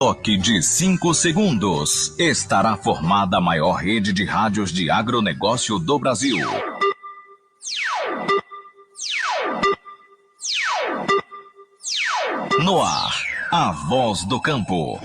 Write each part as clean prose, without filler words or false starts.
Toque de 5 segundos. Estará formada a maior rede de rádios de agronegócio do Brasil. No ar, a voz do campo.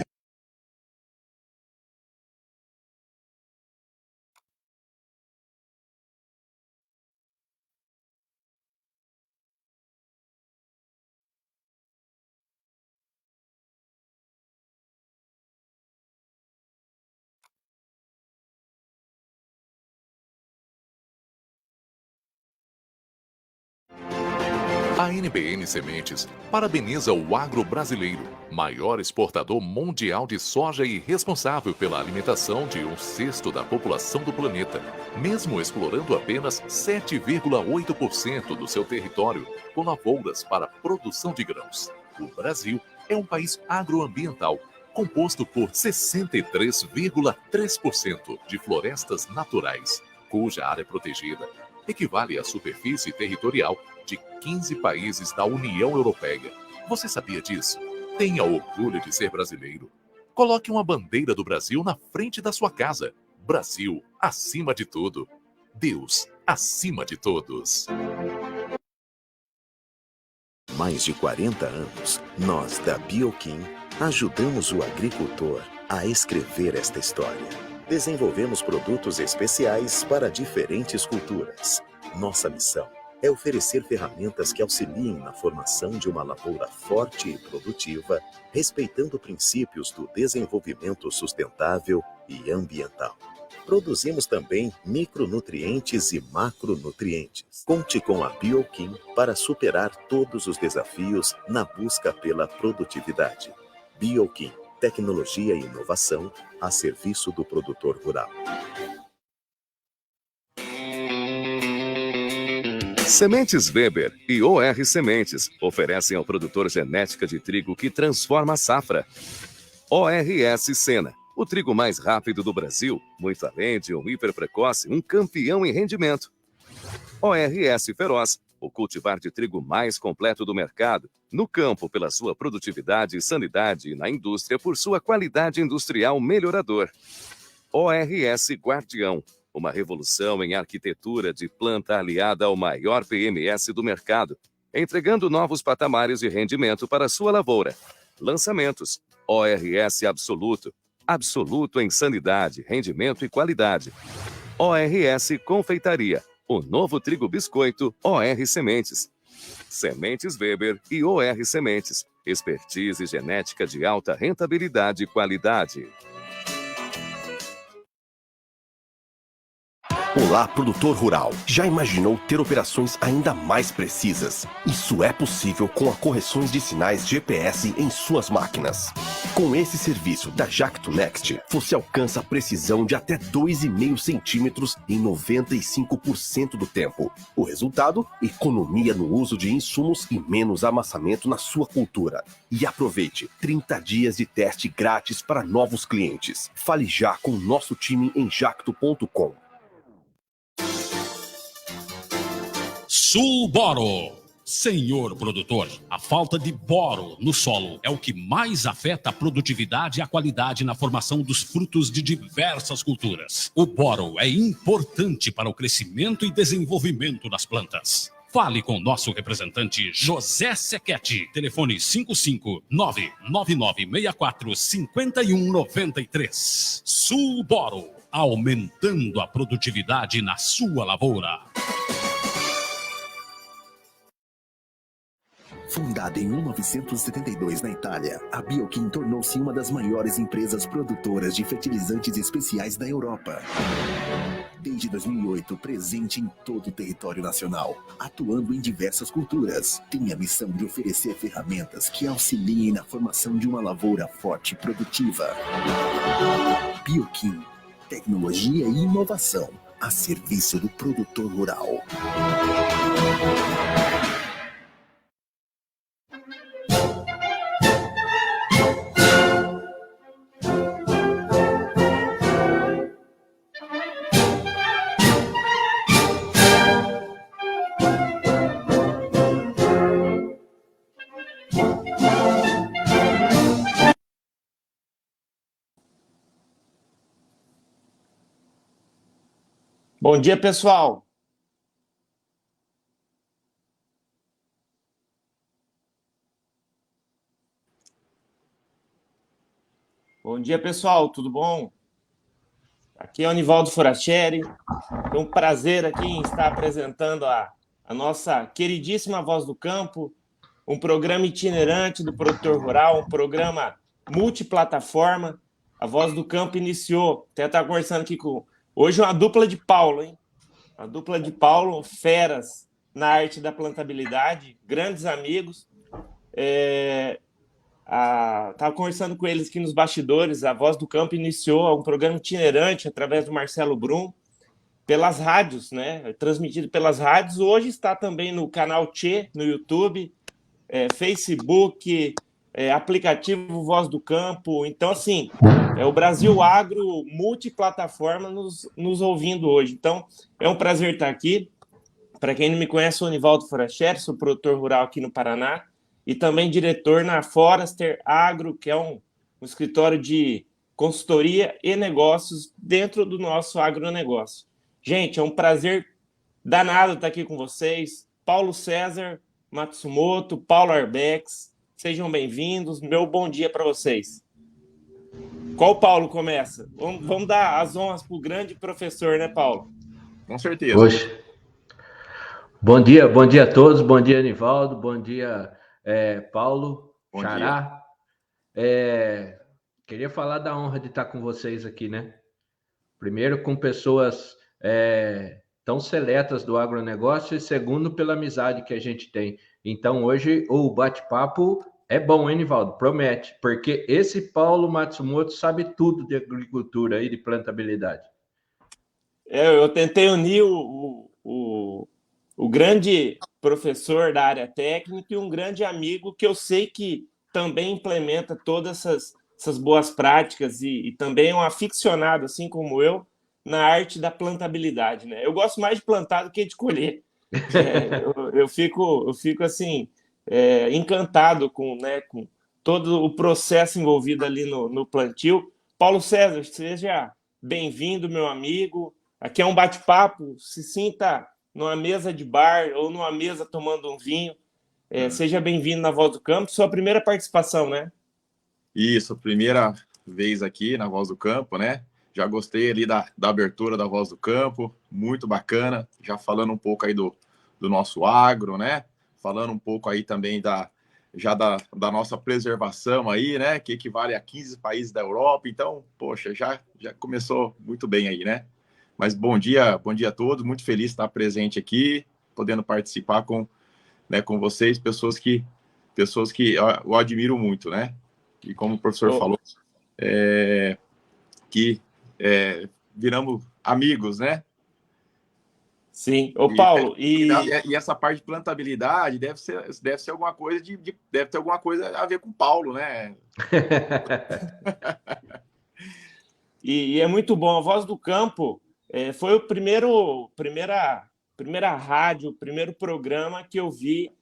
A NBN Sementes parabeniza o agro brasileiro, maior exportador mundial de soja e responsável pela alimentação de 1/6 da população do planeta, mesmo explorando apenas 7,8% do seu território com lavouras para produção de grãos. O Brasil é um país agroambiental, composto por 63,3% de florestas naturais, cuja área protegida equivale à superfície territorial de 15 países da União Europeia. Você sabia disso? Tenha orgulho de ser brasileiro. Coloque uma bandeira do Brasil na frente da sua casa. Brasil, acima de tudo. Deus, acima de todos. Mais de 40 anos, nós da Bioquim ajudamos o agricultor a escrever esta história. Desenvolvemos produtos especiais para diferentes culturas. Nossa missão é oferecer ferramentas que auxiliem na formação de uma lavoura forte e produtiva, respeitando princípios do desenvolvimento sustentável e ambiental. Produzimos também micronutrientes e macronutrientes. Conte com a Bioquim para superar todos os desafios na busca pela produtividade. Bioquim, tecnologia e inovação a serviço do produtor rural. Sementes Weber e OR Sementes oferecem ao produtor genética de trigo que transforma a safra. ORS Sena, o trigo mais rápido do Brasil, muito além de um hiperprecoce, um campeão em rendimento. ORS Feroz, o cultivar de trigo mais completo do mercado, no campo pela sua produtividade e sanidade e na indústria por sua qualidade industrial melhorador. ORS Guardião, uma revolução em arquitetura de planta aliada ao maior PMS do mercado, entregando novos patamares de rendimento para sua lavoura. Lançamentos: ORS Absoluto, absoluto em sanidade, rendimento e qualidade. ORS Confeitaria, o novo trigo biscoito OR Sementes. Sementes Weber e OR Sementes, expertise genética de alta rentabilidade e qualidade. Olá, produtor rural. Já imaginou ter operações ainda mais precisas? Isso é possível com a correções de sinais GPS em suas máquinas. Com esse serviço da Jacto Next, você alcança a precisão de até 2,5 centímetros em 95% do tempo. O resultado? Economia no uso de insumos e menos amassamento na sua cultura. E aproveite 30 dias de teste grátis para novos clientes. Fale já com o nosso time em jacto.com. Sulboro. Senhor produtor, a falta de boro no solo é o que mais afeta a produtividade e a qualidade na formação dos frutos de diversas culturas. O boro é importante para o crescimento e desenvolvimento das plantas. Fale com nosso representante José Sequete, telefone 559-9964-5193. Sulboro, aumentando a produtividade na sua lavoura. Fundada em 1972 na Itália, a Bioquim tornou-se uma das maiores empresas produtoras de fertilizantes especiais da Europa. Desde 2008, presente em todo o território nacional, atuando em diversas culturas, tem a missão de oferecer ferramentas que auxiliem na formação de uma lavoura forte e produtiva. Bioquim, tecnologia e inovação a serviço do produtor rural. Bom dia, pessoal. Bom dia, pessoal. Tudo bom? Aqui é o Nivaldo Foracheri. É um prazer aqui em estar apresentando a nossa queridíssima Voz do Campo, um programa itinerante do produtor rural, um programa multiplataforma. A Voz do Campo iniciou, até estava conversando aqui com... Hoje uma dupla de Paulo, hein? Uma dupla de Paulo, feras na arte da plantabilidade, grandes amigos. Estava conversando com eles aqui nos bastidores. A Voz do Campo iniciou um programa itinerante através do Marcelo Brum, pelas rádios, né? Transmitido pelas rádios. Hoje está também no canal Tchê, no YouTube, Facebook, aplicativo Voz do Campo. Então, assim, é o Brasil Agro multiplataforma nos ouvindo hoje. Então, é um prazer estar aqui. Para quem não me conhece, sou o Nivaldo Foracheri, sou produtor rural aqui no Paraná e também diretor na Forester Agro, que é um escritório de consultoria e negócios dentro do nosso agronegócio. Gente, é um prazer danado estar aqui com vocês. Paulo César Matsumoto, Paulo Arbex, sejam bem-vindos. Meu bom dia para vocês. Qual Paulo começa? Vamos dar as honras para o grande professor, né, Paulo? Com certeza. Poxa. Bom dia a todos. Bom dia, Nivaldo. Bom dia, Paulo, Bom Xará. Queria falar da honra de estar com vocês aqui, né? Primeiro, com pessoas tão seletas do agronegócio e segundo, pela amizade que a gente tem. Então, hoje, o bate-papo é bom, hein, Nivaldo? Promete, porque esse Paulo Matsumoto sabe tudo de agricultura e de plantabilidade. Eu tentei unir o grande professor da área técnica e um grande amigo que eu sei que também implementa todas essas boas práticas e também é um aficionado, assim como eu, na arte da plantabilidade, né? Eu gosto mais de plantar do que de colher. Eu fico assim, encantado com todo o processo envolvido ali no plantio. Paulo César, seja bem-vindo, meu amigo. Aqui é um bate-papo, se sinta numa mesa de bar ou numa mesa tomando um vinho. Seja bem-vindo na Voz do Campo. Sua primeira participação, né? Isso, primeira vez aqui na Voz do Campo, né? Já gostei ali da abertura da Voz do Campo, muito bacana. Já falando um pouco aí do nosso agro, né? Falando um pouco aí também da nossa preservação aí, né? Que equivale a 15 países da Europa. Então, poxa, já começou muito bem aí, né? Mas bom dia a todos. Muito feliz de estar presente aqui, podendo participar com vocês, pessoas que eu admiro muito, né? E como o professor falou, que viramos amigos, né? Sim. Ô, Paulo, e essa parte de plantabilidade deve ser alguma coisa deve ter alguma coisa a ver com o Paulo, né? e é muito bom. A Voz do Campo foi o primeira rádio, o primeiro programa que eu vi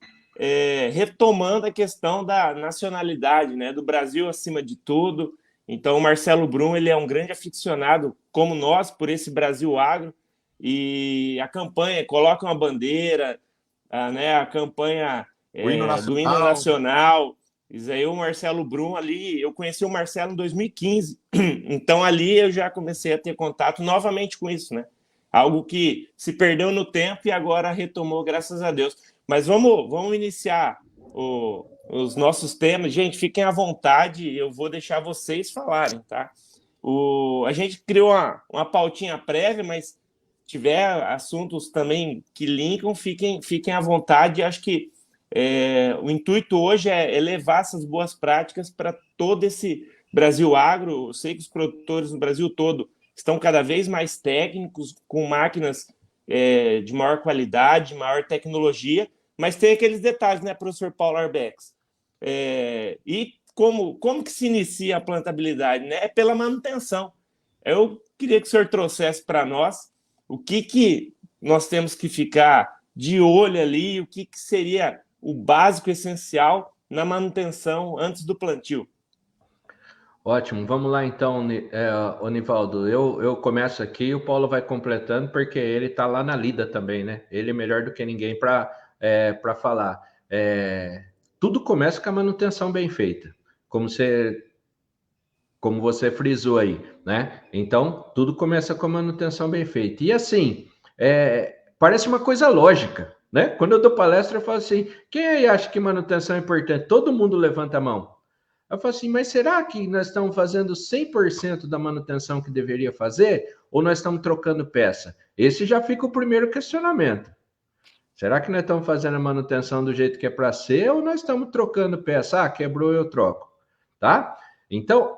retomando a questão da nacionalidade, né? Do Brasil acima de tudo. Então, o Marcelo Brum, ele é um grande aficionado, como nós, por esse Brasil Agro. E a campanha, coloca uma bandeira, a campanha do hino nacional. Isso aí, o Marcelo Brum ali, eu conheci o Marcelo em 2015. Então, ali eu já comecei a ter contato novamente com isso, né? Algo que se perdeu no tempo e agora retomou, graças a Deus. Mas vamos iniciar os nossos temas. Gente, fiquem à vontade, eu vou deixar vocês falarem, tá? A gente criou uma pautinha prévia, mas se tiver assuntos também que linkam, fiquem à vontade. Acho que o intuito hoje é levar essas boas práticas para todo esse Brasil Agro. Eu sei que os produtores no Brasil todo estão cada vez mais técnicos, com máquinas de maior qualidade, maior tecnologia, mas tem aqueles detalhes, né, professor Paulo Arbex? E como que se inicia a plantabilidade? Né? É pela manutenção. Eu queria que o senhor trouxesse para nós o que nós temos que ficar de olho ali, o que seria o básico essencial na manutenção antes do plantio. Ótimo, vamos lá então, Nivaldo. Eu começo aqui e o Paulo vai completando, porque ele está lá na lida também, né? Ele é melhor do que ninguém para falar. Tudo começa com a manutenção bem feita, como você frisou aí, né? Então, tudo começa com a manutenção bem feita. E assim, parece uma coisa lógica, né? Quando eu dou palestra, eu falo assim, quem aí acha que manutenção é importante? Todo mundo levanta a mão. Eu falo assim, mas será que nós estamos fazendo 100% da manutenção que deveria fazer? Ou nós estamos trocando peça? Esse já fica o primeiro questionamento. Será que nós estamos fazendo a manutenção do jeito que é para ser? Ou nós estamos trocando peça? Ah, quebrou, eu troco. Tá? Então,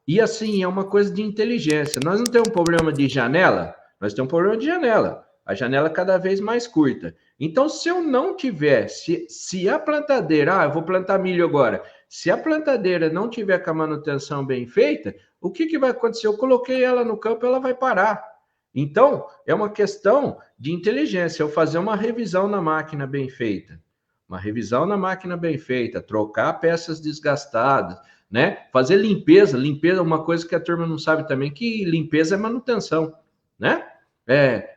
e assim, é uma coisa de inteligência. Nós não temos um problema de janela? Nós temos um problema de janela. A janela cada vez mais curta. Então, se eu não tiver, se a plantadeira, eu vou plantar milho agora, se a plantadeira não tiver com a manutenção bem feita, o que vai acontecer? Eu coloquei ela no campo, ela vai parar. Então, é uma questão de inteligência, eu fazer uma revisão na máquina bem feita. Uma revisão na máquina bem feita, trocar peças desgastadas, né? Fazer limpeza é uma coisa que a turma não sabe também, que limpeza é manutenção, né?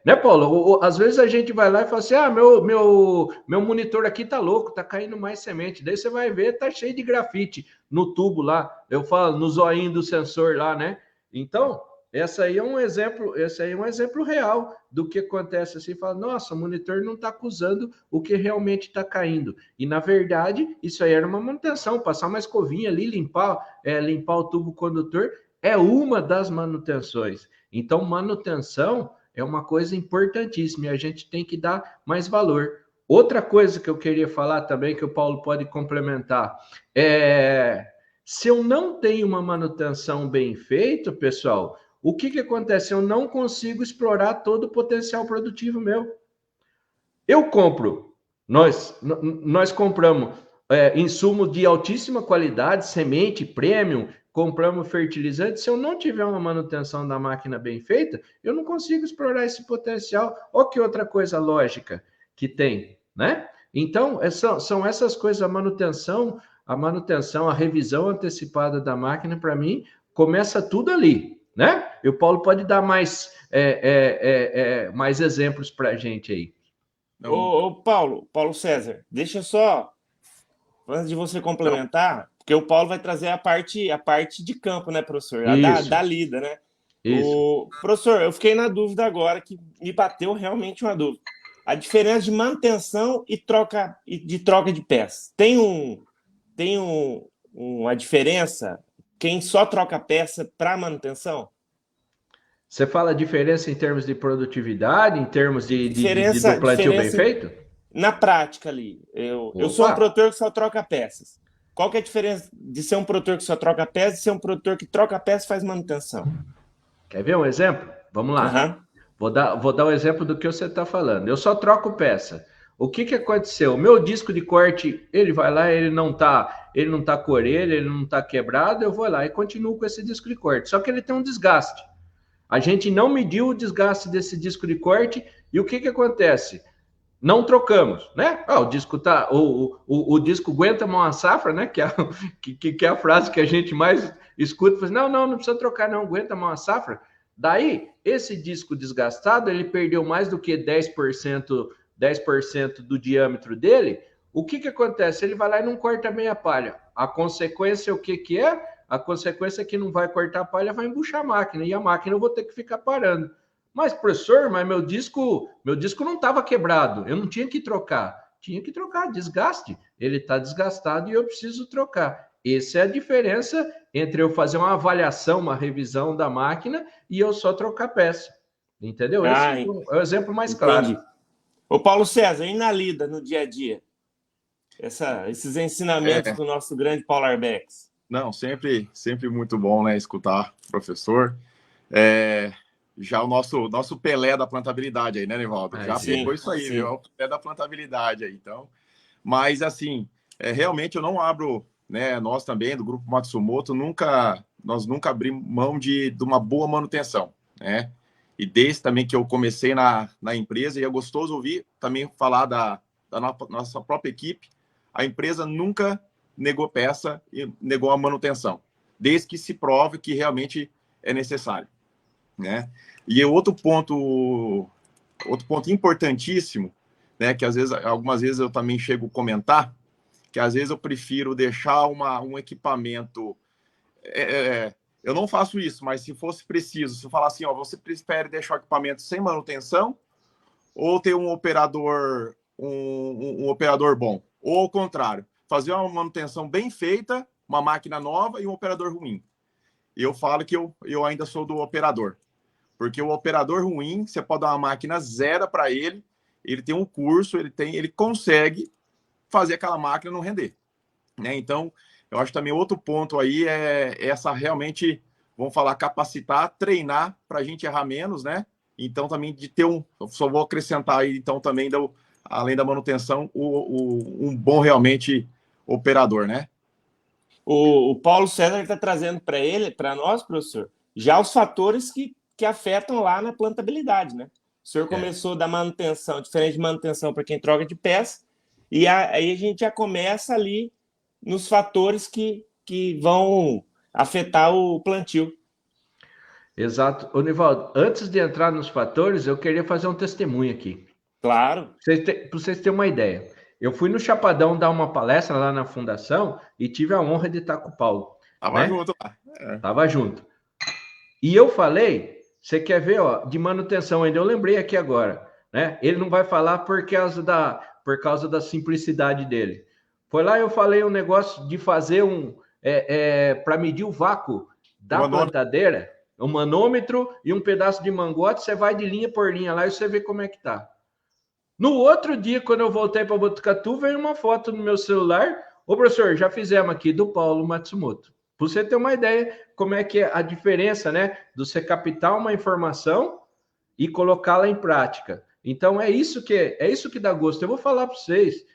Né, Paulo? Às vezes a gente vai lá e fala assim, meu monitor aqui tá louco, tá caindo mais semente. Daí você vai ver, tá cheio de grafite no tubo lá, eu falo, no zoinho do sensor lá, né? Então, esse aí é um exemplo real do que acontece assim, fala, nossa, o monitor não tá acusando o que realmente tá caindo. E, na verdade, isso aí era uma manutenção, passar uma escovinha ali, limpar o tubo condutor, é uma das manutenções. Então, manutenção é uma coisa importantíssima e a gente tem que dar mais valor. Outra coisa que eu queria falar também, que o Paulo pode complementar, se eu não tenho uma manutenção bem feita, pessoal, o que acontece? Eu não consigo explorar todo o potencial produtivo meu. Nós compramos insumo de altíssima qualidade, semente, premium, compramos fertilizante, se eu não tiver uma manutenção da máquina bem feita, eu não consigo explorar esse potencial. Olha que outra coisa lógica que tem, né? Então, são essas coisas, a manutenção, a revisão antecipada da máquina, para mim, começa tudo ali, né? E o Paulo pode dar mais exemplos para a gente aí. Ô, Paulo César, deixa só, antes de você complementar, porque o Paulo vai trazer a parte de campo, né, professor? Da lida, né? Isso. Professor, eu fiquei na dúvida agora, que me bateu realmente uma dúvida. A diferença de manutenção e de troca de peças. Tem uma diferença quem só troca peça para manutenção? Você fala diferença em termos de produtividade, em termos do plantio bem feito? Na prática ali. Eu sou um produtor que só troca peças. Qual que é a diferença de ser um produtor que só troca peças e ser um produtor que troca peças e faz manutenção? Quer ver um exemplo? Vamos lá. Vou dar um exemplo do que você está falando. Eu só troco peça. O que aconteceu? O meu disco de corte, ele vai lá, ele não tá com orelha, ele não tá quebrado, eu vou lá e continuo com esse disco de corte. Só que ele tem um desgaste. A gente não mediu o desgaste desse disco de corte e o que acontece? Não trocamos, né? O disco o disco aguenta uma safra, né? Que é a frase que a gente mais escuta. Não precisa trocar, não aguenta uma safra. Daí, esse disco desgastado, ele perdeu mais do que 10% do diâmetro dele. O que acontece? Ele vai lá e não corta meia palha. A consequência, o que é? A consequência é que não vai cortar a palha, vai embuchar a máquina. E a máquina eu vou ter que ficar parando. Mas, professor, meu disco não estava quebrado. Eu não tinha que trocar. Tinha que trocar, desgaste. Ele está desgastado e eu preciso trocar. Essa é a diferença entre eu fazer uma avaliação, uma revisão da máquina e eu só trocar peça. Entendeu? Esse é o exemplo mais claro. Ô, Paulo César, e na lida, no dia a dia? Esses ensinamentos do nosso grande Paulo Arbex. Não, sempre muito bom, né, escutar o professor. Já o nosso Pelé da plantabilidade aí, né, Nivaldo? Já pegou isso aí, viu? O Pelé da plantabilidade aí, então. Mas, assim, realmente eu não abro, né, nós também, do Grupo Matsumoto, nós nunca abrimos mão de uma boa manutenção, né? E desde também que eu comecei na empresa, e é gostoso ouvir também falar da nossa própria equipe, a empresa nunca negou peça e negou a manutenção. desde que se prove que realmente é necessário, né? E outro ponto importantíssimo, né, que algumas vezes eu também chego a comentar, que às vezes eu prefiro deixar um equipamento... eu não faço isso, mas se fosse preciso, se eu falar assim, ó, você prefere deixar o equipamento sem manutenção ou ter um operador bom? Ou ao contrário, fazer uma manutenção bem feita, uma máquina nova e um operador ruim. Eu falo que eu ainda sou do operador, porque o operador ruim, você pode dar uma máquina zero para ele tem um curso, ele consegue fazer aquela máquina não render, né? Então, eu acho também outro ponto aí é essa realmente, vamos falar, capacitar, treinar para a gente errar menos, né? Então, também de ter eu só vou acrescentar aí, então, também, além da manutenção, um bom realmente operador, né? O Paulo César está trazendo para nós, professor, já os fatores que afetam lá na plantabilidade, né? O senhor começou da manutenção, diferente de manutenção para quem troca de peça, e aí a gente já começa ali nos fatores que vão afetar o plantio. Exato. Ô, Nivaldo, antes de entrar nos fatores, eu queria fazer um testemunho aqui. Claro. Para vocês terem uma ideia. Eu fui no Chapadão dar uma palestra lá na fundação e tive a honra de estar com o Paulo. Tava junto lá. Tava junto. E eu falei, você quer ver, ó, de manutenção ainda, eu lembrei aqui agora, né? Ele não vai falar por causa da simplicidade dele. Foi lá eu falei um negócio de fazer para medir o vácuo da plantadeira, um manômetro e um pedaço de mangote, você vai de linha por linha lá e você vê como é que tá. No outro dia, quando eu voltei para Botucatu, veio uma foto no meu celular. Ô, professor, já fizemos aqui do Paulo Matsumoto. Para você ter uma ideia como é que é a diferença, né? De você captar uma informação e colocá-la em prática. Então, é isso que dá gosto. Eu vou falar para vocês.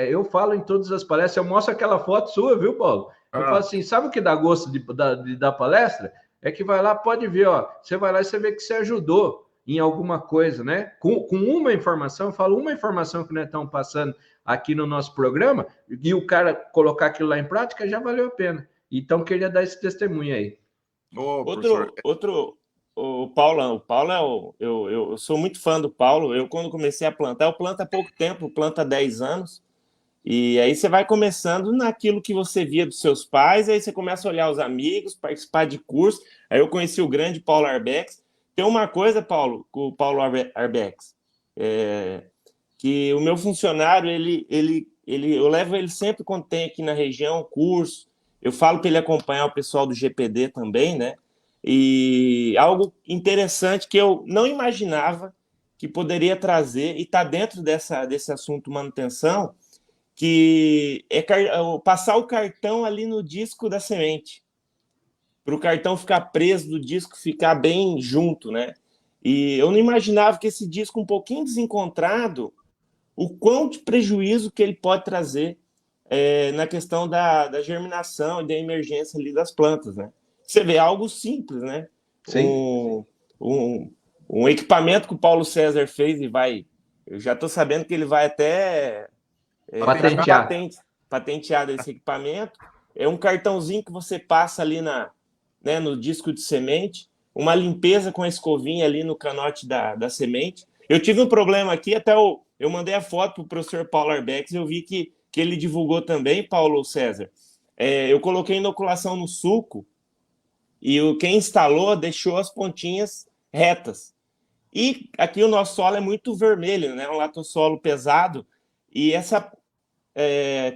Eu falo em todas as palestras, eu mostro aquela foto sua, viu, Paulo? Eu falo assim, sabe o que dá gosto de dar palestra? É que vai lá, pode ver, ó. Você vai lá e você vê que você ajudou em alguma coisa, né? Com uma informação, eu falo uma informação que nós estamos passando aqui no nosso programa, e o cara colocar aquilo lá em prática, já valeu a pena. Então, queria dar esse testemunho aí. O Paulo eu sou muito fã do Paulo. Eu, quando comecei a plantar, eu planto há pouco tempo, planto há 10 anos, e aí você vai começando naquilo que você via dos seus pais, aí você começa a olhar os amigos, participar de curso. Aí eu conheci o grande Paulo Arbex. Tem uma coisa, Paulo, com o Paulo Arbex, que o meu funcionário, eu levo ele sempre quando tem aqui na região curso, eu falo para ele acompanhar o pessoal do GPD também, né? E algo interessante que eu não imaginava que poderia trazer, e está dentro desse assunto manutenção, que é passar o cartão ali no disco da semente, para o cartão ficar preso do disco, ficar bem junto, né? E eu não imaginava que esse disco um pouquinho desencontrado, o quão de prejuízo que ele pode trazer na questão da germinação e da emergência ali das plantas, né? Você vê algo simples, né? Sim. Um equipamento que o Paulo César fez eu já estou sabendo que ele vai até patentear desse equipamento. É um cartãozinho que você passa ali no disco de semente, uma limpeza com a escovinha ali no canote da semente. Eu tive um problema aqui, até eu mandei a foto para o professor Paulo Arbex, eu vi que ele divulgou também, Paulo César. Eu coloquei inoculação no suco e quem instalou deixou as pontinhas retas. E aqui o nosso solo é muito vermelho, né? Um latossolo pesado, e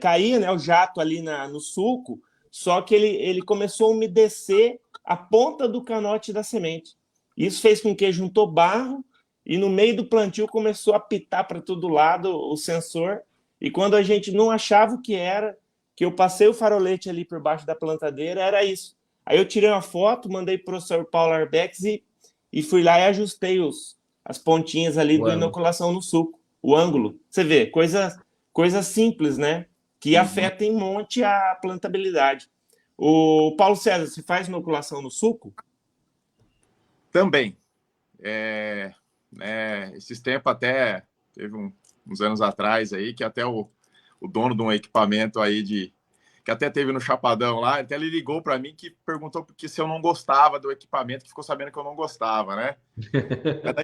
caía, né, o jato ali no suco, só que ele começou a umedecer a ponta do canote da semente. Isso fez com que juntou barro e no meio do plantio começou a apitar para todo lado o sensor. E quando a gente não achava o que era, que eu passei o farolete ali por baixo da plantadeira, era isso. Aí eu tirei uma foto, mandei para o professor Paulo Arbex e fui lá e ajustei as pontinhas ali do inoculação no suco, o ângulo. Você vê, coisa simples, né? Que afeta em monte a plantabilidade. O Paulo César, você faz inoculação no suco? Também. Esses tempos até, teve uns anos atrás aí, que até o dono de um equipamento aí de que até teve no Chapadão lá, até ele ligou para mim que perguntou porque se eu não gostava do equipamento, que ficou sabendo que eu não gostava, né?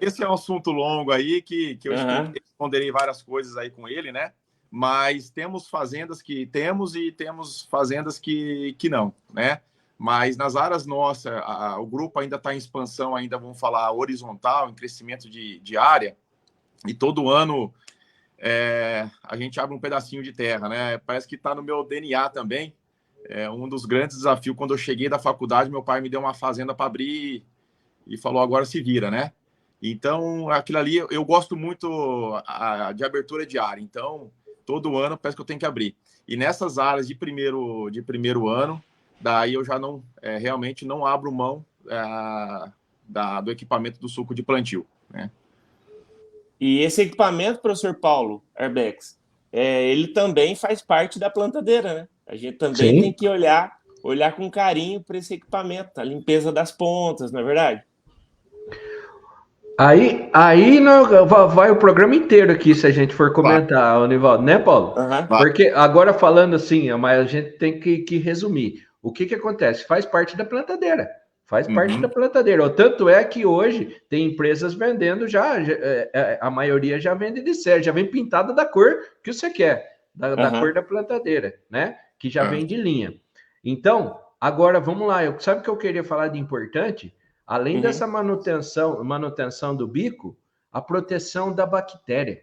Esse é um assunto longo aí que eu responderei várias coisas aí com ele, né? Mas temos fazendas que temos e temos fazendas que não, né? Mas nas áreas nossas, o grupo ainda está em expansão, ainda vamos falar horizontal, em crescimento de área, e todo ano a gente abre um pedacinho de terra, né? Parece que está no meu DNA também. Um dos grandes desafios, quando eu cheguei da faculdade, meu pai me deu uma fazenda para abrir e falou, agora se vira, né? Então, aquilo ali, eu gosto muito de abertura de área. Então, todo ano parece que eu tenho que abrir. E nessas áreas de primeiro ano, daí eu já não realmente não abro mão do equipamento do suco de plantio, né? E esse equipamento, professor Paulo Arbex, ele também faz parte da plantadeira, né? A gente também tem que olhar com carinho para esse equipamento, a limpeza das pontas, não é verdade? Aí vai o programa inteiro aqui, se a gente for comentar, Nivaldo, né, Paulo? Porque agora falando assim, mas a gente tem que resumir. O que acontece? Faz parte da plantadeira. Faz parte da plantadeira. Tanto é que hoje tem empresas vendendo a maioria já vende de série, já vem pintada da cor que você quer, da cor da plantadeira, né? Que já vem de linha. Então, agora vamos lá. Sabe o que eu queria falar de importante? Além dessa manutenção do bico, a proteção da bactéria.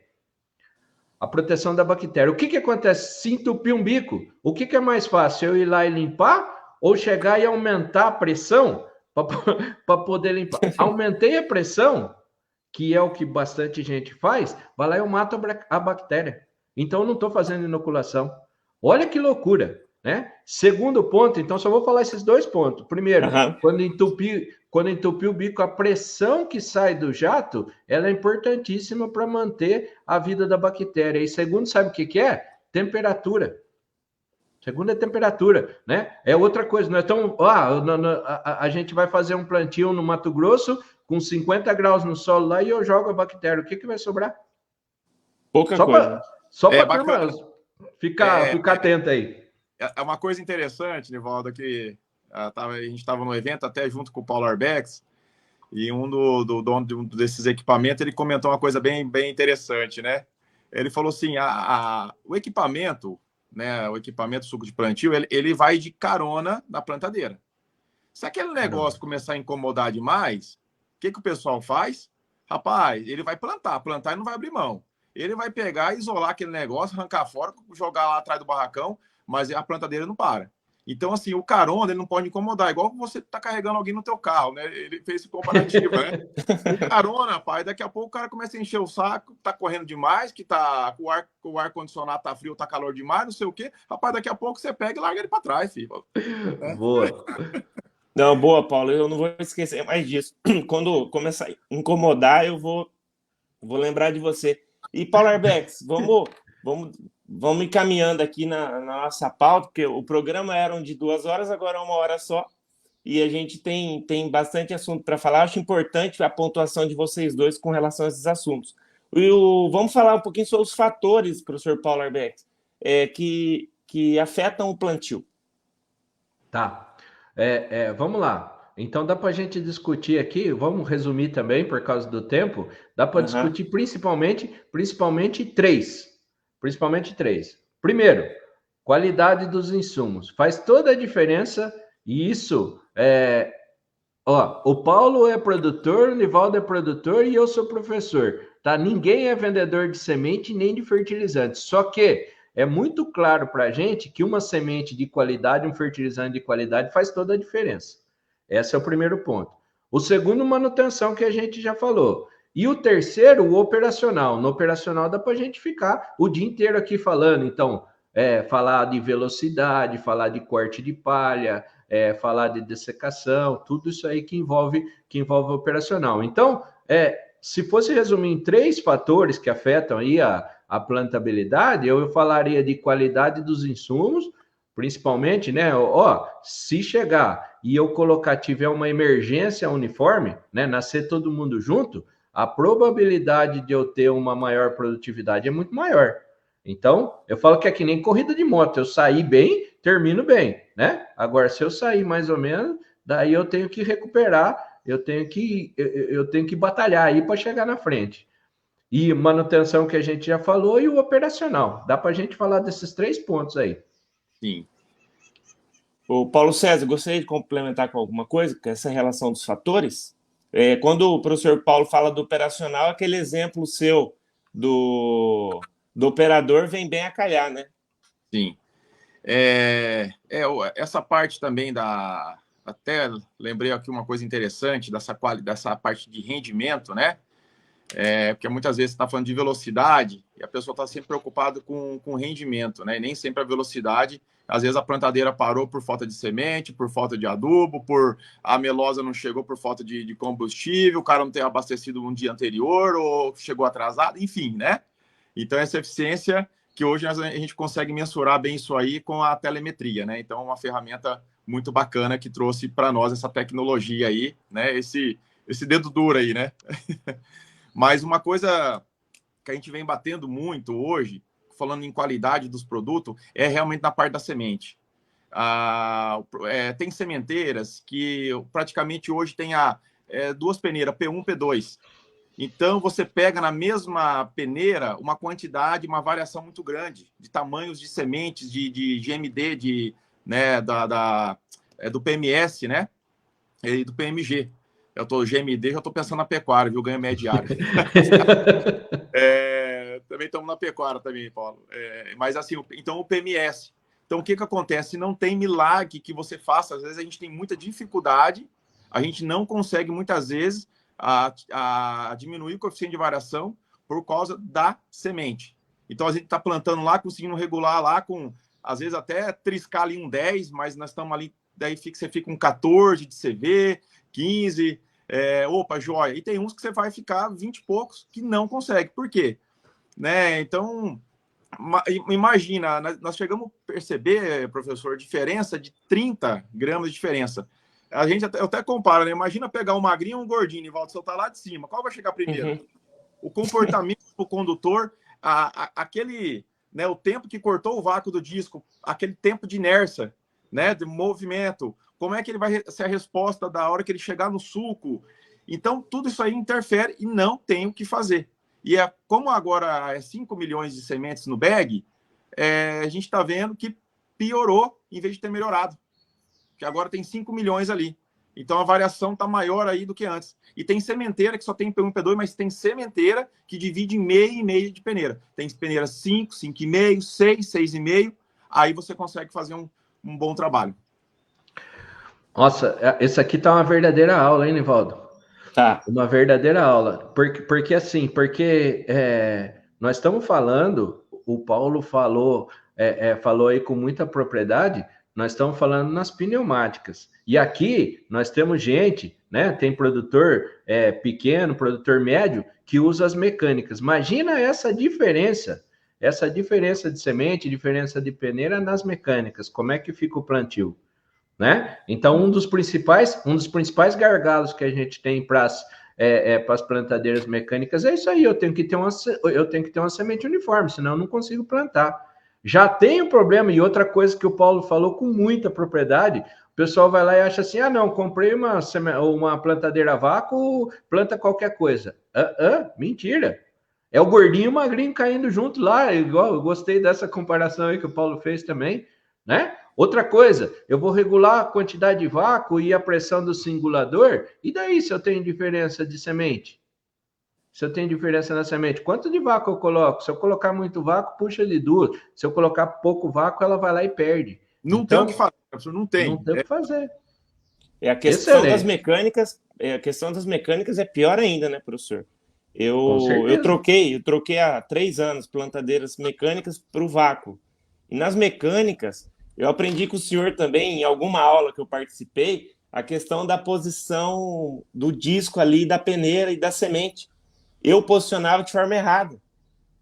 A proteção da bactéria. O que acontece se entupir um bico? O que é mais fácil? Eu ir lá e limpar ou chegar e aumentar a pressão para poder limpar? Aumentei a pressão, que é o que bastante gente faz, vai lá e eu mato a bactéria. Então, eu não estou fazendo inoculação. Olha que loucura, né? Segundo ponto, então, só vou falar esses dois pontos. Primeiro, quando entupir o bico, a pressão que sai do jato, ela é importantíssima para manter a vida da bactéria. E segundo, sabe o que é? Temperatura. Segundo é temperatura, né? É outra coisa, não é tão... a gente vai fazer um plantio no Mato Grosso com 50 graus no solo lá e eu jogo a bactéria. O que vai sobrar? Pouca coisa. Só para ficar atento aí. É uma coisa interessante, Nivaldo, que a gente estava no evento até junto com o Paulo Arbex, e um do dono desses equipamentos, ele comentou uma coisa bem interessante, né? Ele falou assim, o equipamento, né, o equipamento suco de plantio, ele vai de carona na plantadeira. Se aquele negócio começar a incomodar demais, o que o pessoal faz? Rapaz, ele vai plantar e não vai abrir mão. Ele vai pegar, isolar aquele negócio, arrancar fora, jogar lá atrás do barracão, mas a plantadeira não para. Então, assim, o carona, ele não pode incomodar, igual você tá carregando alguém no teu carro, né? Ele fez esse comparativo, né? O carona, rapaz, daqui a pouco o cara começa a encher o saco, tá correndo demais, que tá o ar-condicionado tá frio, tá calor demais, não sei o quê. Rapaz, daqui a pouco você pega e larga ele para trás, filho. Boa. Não, boa, Paulo, eu não vou esquecer mais disso. Quando começar a incomodar, eu vou lembrar de você. E, Paulo Arbex, vamos encaminhando aqui na nossa pauta, porque o programa era de 2 horas, agora é 1 hora só, e a gente tem bastante assunto para falar. Acho importante a pontuação de vocês dois com relação a esses assuntos. Vamos falar um pouquinho sobre os fatores, professor Paulo Arbex, que afetam o plantio. Tá. Vamos lá. Então dá para a gente discutir aqui, vamos resumir também por causa do tempo, dá para discutir principalmente três. Primeiro, qualidade dos insumos. Faz toda a diferença e isso o Paulo é produtor, o Nivaldo é produtor e eu sou professor, tá? Ninguém é vendedor de semente nem de fertilizante, só que é muito claro para a gente que uma semente de qualidade, um fertilizante de qualidade faz toda a diferença. Esse é o primeiro ponto. O segundo, manutenção, que a gente já falou. E o terceiro, o operacional. No operacional dá para a gente ficar o dia inteiro aqui falando. Então, falar de velocidade, falar de corte de palha, falar de dessecação, tudo isso aí que envolve o operacional. Então, se fosse resumir em 3 fatores que afetam aí a plantabilidade, eu falaria de qualidade dos insumos, principalmente, né? Se chegar e eu tiver uma emergência uniforme, né? Nascer todo mundo junto, a probabilidade de eu ter uma maior produtividade é muito maior. Então, eu falo que é que nem corrida de moto. Eu saí bem, termino bem, né? Agora, se eu sair mais ou menos, daí eu tenho que recuperar, eu tenho que batalhar aí para chegar na frente. E manutenção que a gente já falou e o operacional. Dá para a gente falar desses 3 pontos aí. Sim. O Paulo César, gostaria de complementar com alguma coisa, com essa relação dos fatores? Quando o professor Paulo fala do operacional, aquele exemplo seu do operador vem bem a calhar, né? Sim. Essa parte também até lembrei aqui uma coisa interessante dessa parte de rendimento, né? Porque muitas vezes você está falando de velocidade e a pessoa está sempre preocupada com rendimento, né? E nem sempre a velocidade, às vezes a plantadeira parou por falta de semente, por falta de adubo, a melosa não chegou por falta de combustível, o cara não tem abastecido um dia anterior ou chegou atrasado, enfim, né? Então essa eficiência que hoje a gente consegue mensurar bem isso aí com a telemetria, né? Então é uma ferramenta muito bacana que trouxe para nós essa tecnologia aí, né? Esse dedo duro aí, né? Mas uma coisa que a gente vem batendo muito hoje, falando em qualidade dos produtos, é realmente na parte da semente. Tem sementeiras que praticamente hoje tem 2 peneiras, P1 e P2. Então, você pega na mesma peneira uma quantidade, uma variação muito grande de tamanhos de sementes, de GMD, né, do PMS, né, e do PMG. GMD, já estou pensando na pecuária, viu? Ganho médio-diário. Também estamos na pecuária também, Paulo. Mas assim, então o PMS. Então o que acontece? Não tem milagre que você faça. Às vezes a gente tem muita dificuldade, a gente não consegue muitas vezes a diminuir o coeficiente de variação por causa da semente. Então a gente está plantando lá, conseguindo regular lá com, às vezes até triscar ali um 10, mas nós estamos ali, daí você fica com 14 de CV, 15, opa, joia. E tem uns que você vai ficar 20 e poucos que não consegue. Por quê? Né? Então, imagina, nós chegamos a perceber, professor, diferença de 30 gramas de diferença. A gente até compara, né? Imagina pegar um magrinho e um gordinho, Nivaldo, você tá lá de cima. Qual vai chegar primeiro? Uhum. O comportamento do condutor, aquele, né, o tempo que cortou o vácuo do disco, aquele tempo de inércia, né, de movimento, como é que ele vai ser a resposta da hora que ele chegar no sulco. Então, tudo isso aí interfere e não tem o que fazer. E como agora 5 milhões de sementes no bag, a gente está vendo que piorou em vez de ter melhorado. Que agora tem 5 milhões ali. Então, a variação está maior aí do que antes. E tem sementeira que só tem P1 e P2, mas tem sementeira que divide em meio e meio de peneira. Tem peneira 5, 5,5, 6, 6,5. Aí você consegue fazer um bom trabalho. Nossa, essa aqui tá uma verdadeira aula, hein, Nivaldo? Tá. Uma verdadeira aula. Porque nós estamos falando, o Paulo falou aí com muita propriedade, nós estamos falando nas pneumáticas. E aqui nós temos gente, né? Tem produtor pequeno, produtor médio, que usa as mecânicas. Imagina essa diferença de semente, diferença de peneira nas mecânicas. Como é que fica o plantio? Né? Então, um dos principais gargalos que a gente tem para as plantadeiras mecânicas é isso aí. Eu tenho que ter uma semente uniforme, senão eu não consigo plantar. Já tem o problema, e outra coisa que o Paulo falou com muita propriedade, o pessoal vai lá e acha assim, não, comprei uma plantadeira a vácuo, planta qualquer coisa. Mentira. É o gordinho e o magrinho caindo junto lá, igual eu gostei dessa comparação aí que o Paulo fez também, né? Outra coisa, eu vou regular a quantidade de vácuo e a pressão do singulador, e daí se eu tenho diferença de semente? Se eu tenho diferença na semente, quanto de vácuo eu coloco? Se eu colocar muito vácuo, puxa de 2. Se eu colocar pouco vácuo, ela vai lá e perde. Não tem o que fazer, professor, não tem. Não tem o que fazer. A questão das mecânicas, é pior ainda, né, professor? Eu troquei há 3 anos plantadeiras mecânicas para o vácuo. E nas mecânicas, eu aprendi com o senhor também, em alguma aula que eu participei, a questão da posição do disco ali, da peneira e da semente. Eu posicionava de forma errada.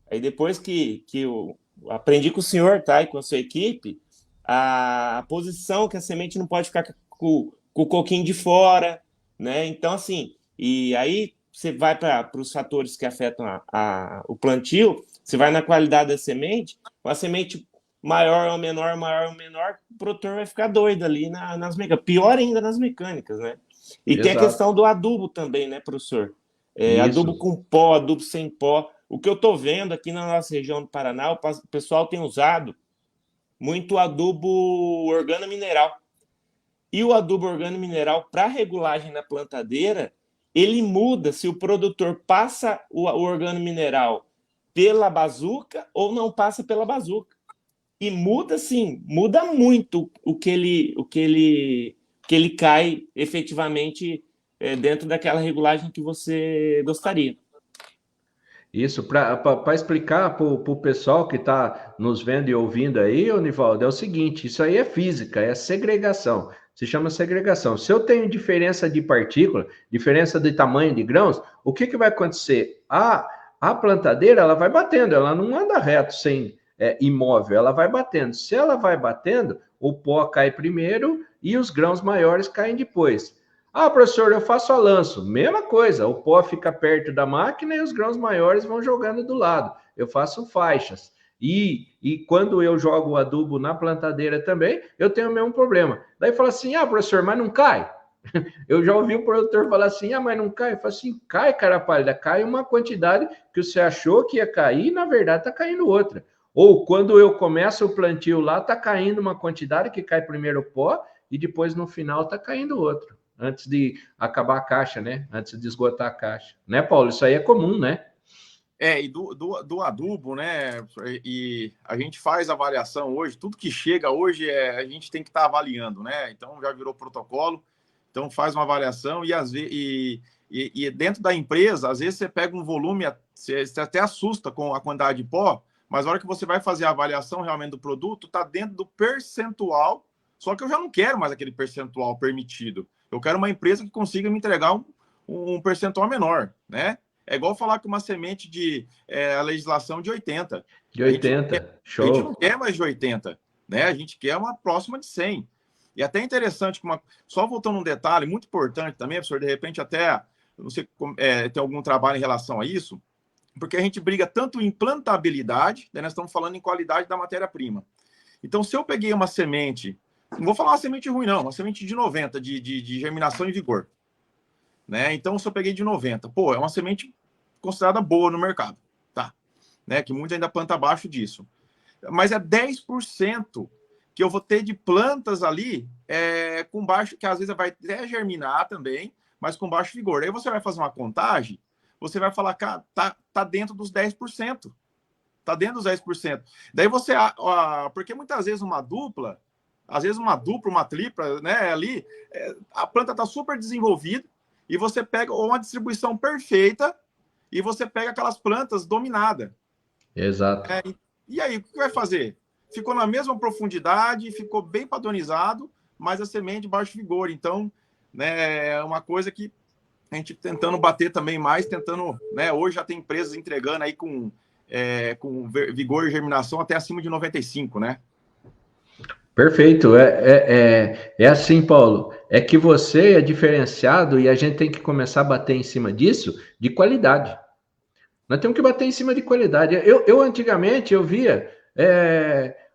Aí depois que eu aprendi com o senhor, tá, e com a sua equipe, a posição que a semente não pode ficar com o coquinho de fora, né? Então, assim, e aí você vai para os fatores que afetam o plantio, você vai na qualidade da semente, a semente maior ou menor, o produtor vai ficar doido ali nas mecânicas. Pior ainda nas mecânicas, né? E tem a questão do adubo também, né, professor? Adubo com pó, adubo sem pó. O que eu estou vendo aqui na nossa região do Paraná, o pessoal tem usado muito adubo organomineral. E o adubo organomineral, para regulagem na plantadeira, ele muda se o produtor passa o organomineral pela bazuca ou não passa pela bazuca. E muda, sim, muda muito o que ele cai efetivamente dentro daquela regulagem que você gostaria. Isso, para explicar para o pessoal que está nos vendo e ouvindo aí, Nivaldo, é o seguinte, isso aí é física, é segregação, se chama segregação. Se eu tenho diferença de partícula, diferença de tamanho de grãos, o que vai acontecer? A plantadeira, ela vai batendo, ela não anda reto sem imóvel, ela vai batendo. Se ela vai batendo, o pó cai primeiro e os grãos maiores caem depois. Ah, professor, eu faço a lanço. Mesma coisa, o pó fica perto da máquina e os grãos maiores vão jogando do lado. Eu faço faixas. E quando eu jogo o adubo na plantadeira também, eu tenho o mesmo problema. Daí fala assim, professor, mas não cai? Eu já ouvi o produtor falar assim, mas não cai? Eu falo assim, cai, cara pálida, cai uma quantidade que você achou que ia cair e na verdade está caindo outra. Ou quando eu começo o plantio lá, está caindo uma quantidade que cai primeiro o pó e depois no final está caindo outro. Antes de acabar a caixa, né? Antes de esgotar a caixa. Né, Paulo? Isso aí é comum, né? E do adubo, né? E a gente faz avaliação hoje, tudo que chega hoje a gente tem que estar avaliando, né? Então já virou protocolo, então faz uma avaliação e dentro da empresa, às vezes você pega um volume, você até assusta com a quantidade de pó, mas na hora que você vai fazer a avaliação realmente do produto, está dentro do percentual, só que eu já não quero mais aquele percentual permitido. Eu quero uma empresa que consiga me entregar um percentual menor, né? É igual falar que uma semente a legislação de 80. De 80, show. A gente não quer mais de 80, né? A gente quer uma próxima de 100. E até interessante, só voltando um detalhe muito importante também, professor, de repente até, não sei, tem algum trabalho em relação a isso, porque a gente briga tanto em plantabilidade, né? Nós estamos falando em qualidade da matéria-prima. Então, se eu peguei uma semente, não vou falar uma semente ruim, não, uma semente de 90, de germinação e vigor. Né? Então, se eu peguei de 90, é uma semente considerada boa no mercado, tá? Né? Que muitos ainda plantam abaixo disso. Mas é 10% que eu vou ter de plantas ali com baixo, que às vezes vai até germinar também, mas com baixo vigor. Aí você vai fazer uma contagem, você vai falar, cara, tá dentro dos 10%. Tá dentro dos 10%. Daí você... porque muitas vezes uma dupla, uma tripla, né? Ali, a planta está super desenvolvida e você pega uma distribuição perfeita e você pega aquelas plantas dominadas. Exato. E aí, o que vai fazer? Ficou na mesma profundidade, ficou bem padronizado, mas a semente de baixo vigor. Então, né, é uma coisa que a gente tentando bater também mais, tentando... Né, hoje já tem empresas entregando aí com vigor e germinação até acima de 95, né? Perfeito, é assim, Paulo, é que você é diferenciado e a gente tem que começar a bater em cima disso, de qualidade. Nós temos que bater em cima de qualidade. Eu antigamente, eu via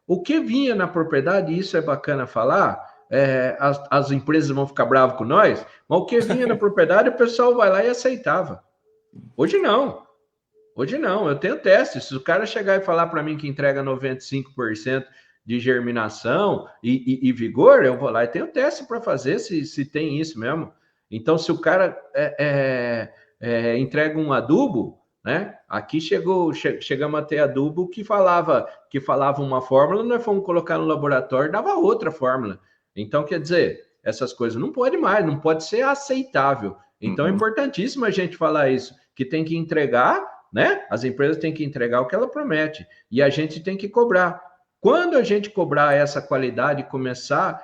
o que vinha na propriedade, e isso é bacana falar, as empresas vão ficar bravas com nós, mas o que vinha na propriedade, o pessoal vai lá e aceitava. Hoje não, eu tenho teste. Se o cara chegar e falar para mim que entrega 95%, de germinação e vigor, eu vou lá e tenho teste para fazer se tem isso mesmo. Então, se o cara entrega um adubo, né? Aqui chegamos a ter adubo que falava uma fórmula, nós fomos colocar no laboratório, dava outra fórmula. Então, quer dizer, essas coisas não pode mais, não pode ser aceitável. Então, é importantíssimo a gente falar isso, que tem que entregar, né? As empresas têm que entregar o que ela promete e a gente tem que cobrar. Quando a gente cobrar essa qualidade e começar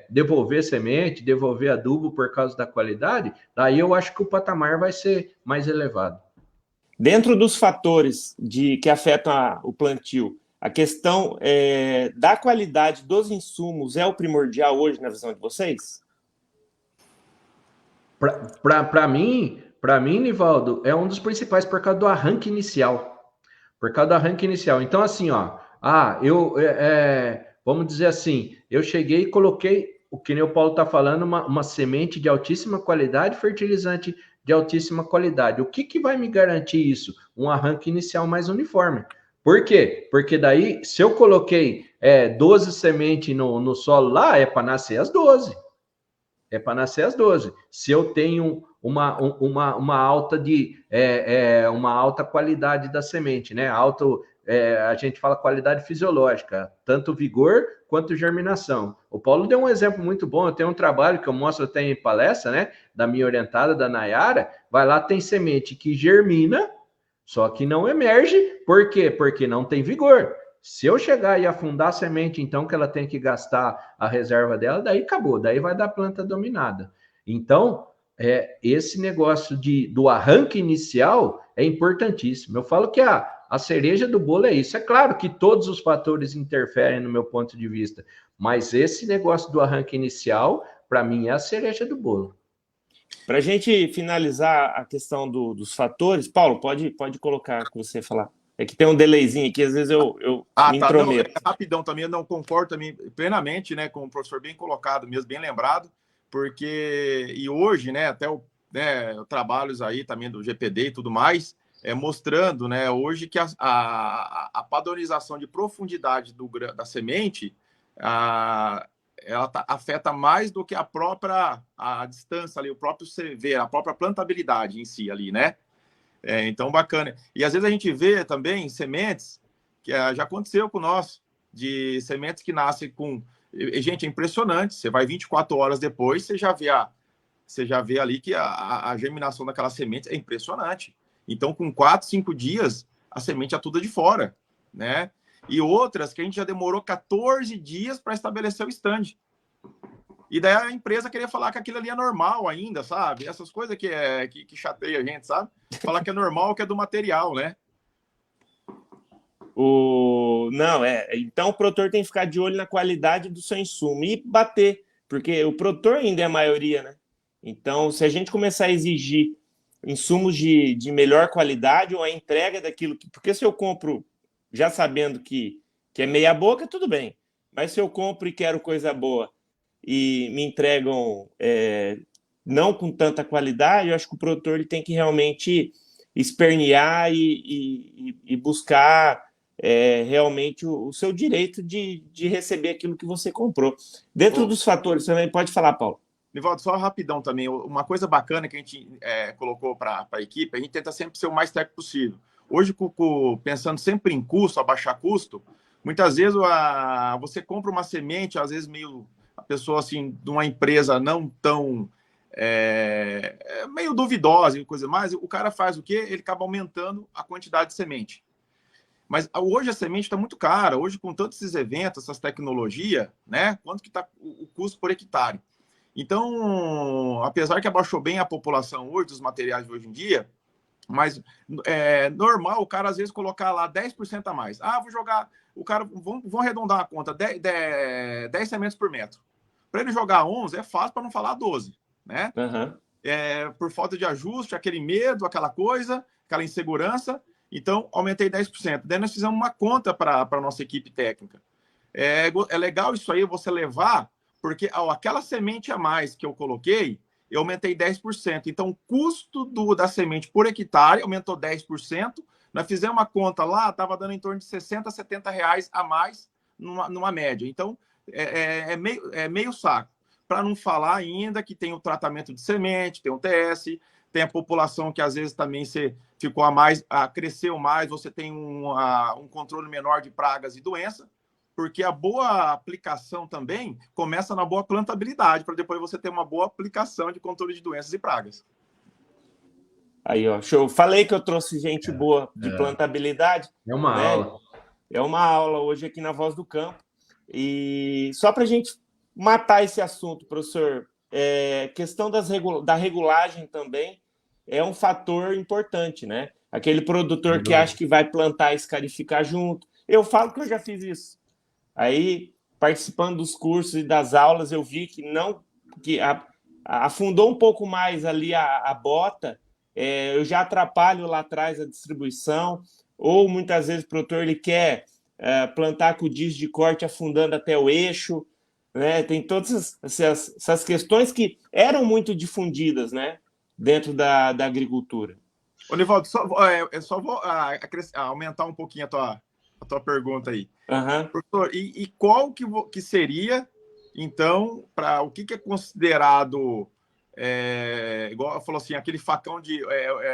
devolver semente, devolver adubo por causa da qualidade, daí eu acho que o patamar vai ser mais elevado. Dentro dos fatores que afetam o plantio, a questão da qualidade dos insumos é o primordial hoje na visão de vocês? Para mim, Nivaldo, é um dos principais por causa do arranque inicial. Então, assim, Vamos dizer assim, eu cheguei e coloquei, o que nem o Paulo está falando, uma semente de altíssima qualidade, fertilizante de altíssima qualidade. O que vai me garantir isso? Um arranque inicial mais uniforme. Por quê? Porque daí, se eu coloquei 12 sementes no solo lá, é para nascer as 12. É para nascer as 12. Se eu tenho uma alta uma alta qualidade da semente, né? A gente fala qualidade fisiológica, tanto vigor quanto germinação. O Paulo deu um exemplo muito bom. Eu tenho um trabalho que eu mostro até em palestra, né? Da minha orientada, da Nayara. Vai lá, tem semente que germina, só que não emerge. Por quê? Porque não tem vigor. Se eu chegar e afundar a semente, então, que ela tem que gastar a reserva dela, daí acabou, daí vai dar planta dominada. Então, esse negócio do arranque inicial é importantíssimo. Eu falo que a cereja do bolo é isso. É claro que todos os fatores interferem no meu ponto de vista, mas esse negócio do arranque inicial, para mim, é a cereja do bolo. Para a gente finalizar a questão dos fatores, Paulo, pode colocar o que você falar. É que tem um delayzinho aqui, às vezes eu me intrometo. Não, rapidão também, eu não concordo também plenamente, né, com o professor bem colocado mesmo, bem lembrado, porque, e hoje, né, até trabalhos aí também do GPD e tudo mais, mostrando, né, hoje que a padronização de profundidade da semente, ela afeta mais do que a própria distância ali, o próprio CV, a própria plantabilidade em si ali, né? Então, bacana. E às vezes a gente vê também sementes, que já aconteceu com nós, de sementes que nascem com... Gente, é impressionante. Você vai 24 horas depois, você já vê ali que a germinação daquela semente é impressionante. Então, com 4, 5 dias, a semente é toda de fora, né? E outras que a gente já demorou 14 dias para estabelecer o stand. E daí a empresa queria falar que aquilo ali é normal ainda, sabe? Essas coisas que chateia a gente, sabe? Falar que é normal, que é do material, né? Não, então o produtor tem que ficar de olho na qualidade do seu insumo e bater, porque o produtor ainda é a maioria, né? Então, se a gente começar a exigir insumos de melhor qualidade ou a entrega daquilo... Porque se eu compro já sabendo que é meia boca, tudo bem. Mas se eu compro e quero coisa boa e me entregam não com tanta qualidade, eu acho que o produtor ele tem que realmente espernear e buscar realmente o seu direito de receber aquilo que você comprou. Dentro dos fatores, também pode falar, Paulo. Nivaldo, só rapidão também, uma coisa bacana que a gente colocou para a equipe, a gente tenta sempre ser o mais técnico possível. Hoje, pensando sempre em custo, abaixar custo, muitas vezes você compra uma semente, às vezes a pessoa assim, de uma empresa não tão meio duvidosa e coisa mais, o cara faz o quê? Ele acaba aumentando a quantidade de semente. Mas hoje a semente está muito cara, hoje com todos esses eventos, essas tecnologias, né? Quanto que está o custo por hectare? Então, apesar que abaixou bem a população hoje, dos materiais de hoje em dia, mas é normal o cara às vezes colocar lá 10% a mais. Vou jogar, o cara, vamos arredondar a conta, 10 sementes por metro. Para ele jogar 11 é fácil, para não falar 12, né? Uhum. Por falta de ajuste, aquele medo, aquela coisa, aquela insegurança. Então, aumentei 10%. Daí nós fizemos uma conta para a nossa equipe técnica. É legal isso aí, você levar, porque aquela semente a mais que eu coloquei, eu aumentei 10%. Então, o custo da semente por hectare aumentou 10%. Nós fizemos uma conta lá, estava dando em torno de R$60, R$70 a mais numa média. Então, é meio saco. Para não falar ainda que tem o tratamento de semente, tem o TS, tem a população que às vezes também ficou cresceu mais, você tem um controle menor de pragas e doenças, porque a boa aplicação também começa na boa plantabilidade, para depois você ter uma boa aplicação de controle de doenças e pragas. Aí, ó, show. Falei que eu trouxe gente boa de plantabilidade. É uma aula. É uma aula hoje aqui na Voz do Campo. E só para a gente matar esse assunto, professor, questão da regulagem também é um fator importante, né? Aquele produtor que acha que vai plantar e escarificar junto. Eu falo que eu já fiz isso. Aí, participando dos cursos e das aulas, eu vi que afundou um pouco mais ali a bota, eu já atrapalho lá atrás a distribuição, ou muitas vezes o produtor ele quer plantar com o disco de corte afundando até o eixo, né? Tem todas essas questões que eram muito difundidas, né, dentro da agricultura. Ô, Nivaldo, só vou aumentar um pouquinho a tua pergunta aí. Uhum. Professor, e qual que seria, então, para o que é considerado, igual falou assim, aquele facão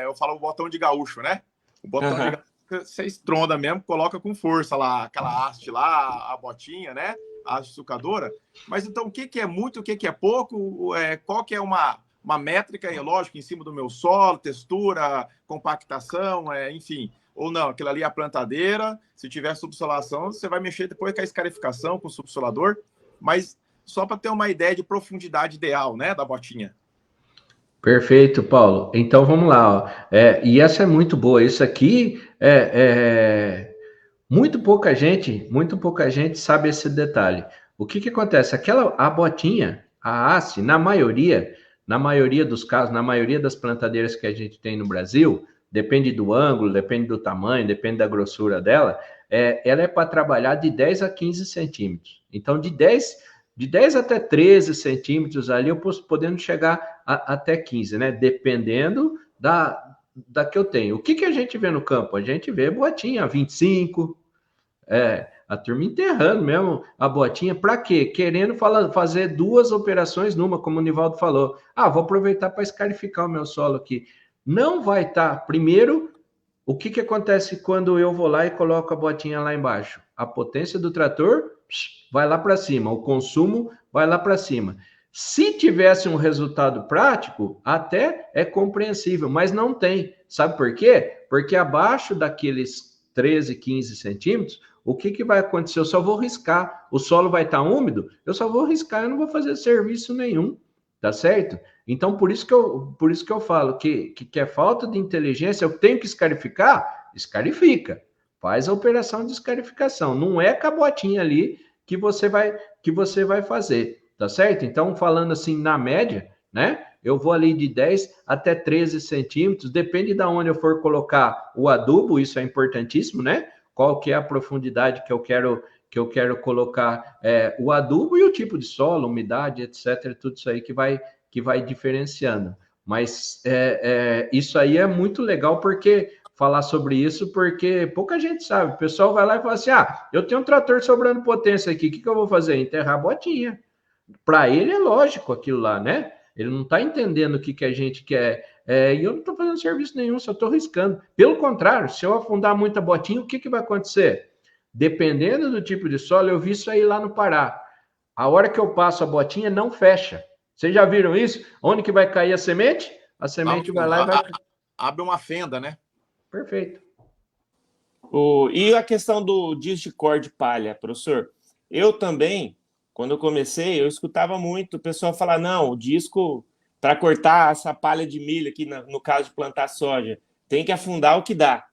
eu falo o botão de gaúcho, né? O botão de gaúcho, você estronda mesmo, coloca com força lá, aquela haste lá, a botinha, né? A haste sucadora. Mas então, o que é muito, o que é pouco? Qual que é uma métrica, lógico, em cima do meu solo, textura, compactação, enfim. Ou não, aquilo ali é a plantadeira. Se tiver subsolação, você vai mexer depois com a escarificação, com o subsolador. Mas só para ter uma ideia de profundidade ideal, né, da botinha. Perfeito, Paulo. Então vamos lá. Ó. E essa é muito boa. Isso aqui muito pouca gente sabe esse detalhe. O que acontece? A botinha, a haste, na maioria dos casos, na maioria das plantadeiras que a gente tem no Brasil, depende do ângulo, depende do tamanho, depende da grossura dela, ela é para trabalhar de 10 a 15 centímetros. Então, de 10 até 13 centímetros ali, eu posso podendo chegar até 15, né? Dependendo da que eu tenho. O que a gente vê no campo? A gente vê botinha 25, a turma enterrando mesmo a botinha. Para quê? Querendo fazer duas operações numa, como o Nivaldo falou. Vou aproveitar para escarificar o meu solo aqui. Não vai estar. Primeiro, o que acontece quando eu vou lá e coloco a botinha lá embaixo? A potência do trator vai lá para cima, o consumo vai lá para cima. Se tivesse um resultado prático, até é compreensível, mas não tem. Sabe por quê? Porque abaixo daqueles 13, 15 centímetros, o que vai acontecer? Eu só vou riscar. O solo vai estar úmido, eu só vou riscar, eu não vou fazer serviço nenhum. Tá certo? Então, por isso que eu falo que é falta de inteligência. Eu tenho que escarificar? Escarifica. Faz a operação de escarificação. Não é com a botinha ali que você vai fazer. Tá certo? Então, falando assim, na média, né? Eu vou ali de 10 até 13 centímetros. Depende de onde eu for colocar o adubo. Isso é importantíssimo, né? Qual que é a profundidade que eu quero colocar o adubo e o tipo de solo, umidade, etc. Tudo isso aí que vai diferenciando. Mas isso aí é muito legal falar sobre isso, porque pouca gente sabe. O pessoal vai lá e fala assim, eu tenho um trator sobrando potência aqui, o que eu vou fazer? Enterrar a botinha. Para ele é lógico aquilo lá, né? Ele não está entendendo o que a gente quer. E eu não estou fazendo serviço nenhum, só estou riscando. Pelo contrário, se eu afundar muita botinha, o que vai acontecer? Dependendo do tipo de solo, eu vi isso aí lá no Pará. A hora que eu passo a botinha, não fecha. Vocês já viram isso? Onde que vai cair a semente? A semente vai lá e vai... Abre uma fenda, né? Perfeito. E a questão do disco de corte de palha, professor? Eu também, quando eu comecei, eu escutava muito o pessoal falar, não, o disco, para cortar essa palha de milho aqui, no caso de plantar soja, tem que afundar o que dá,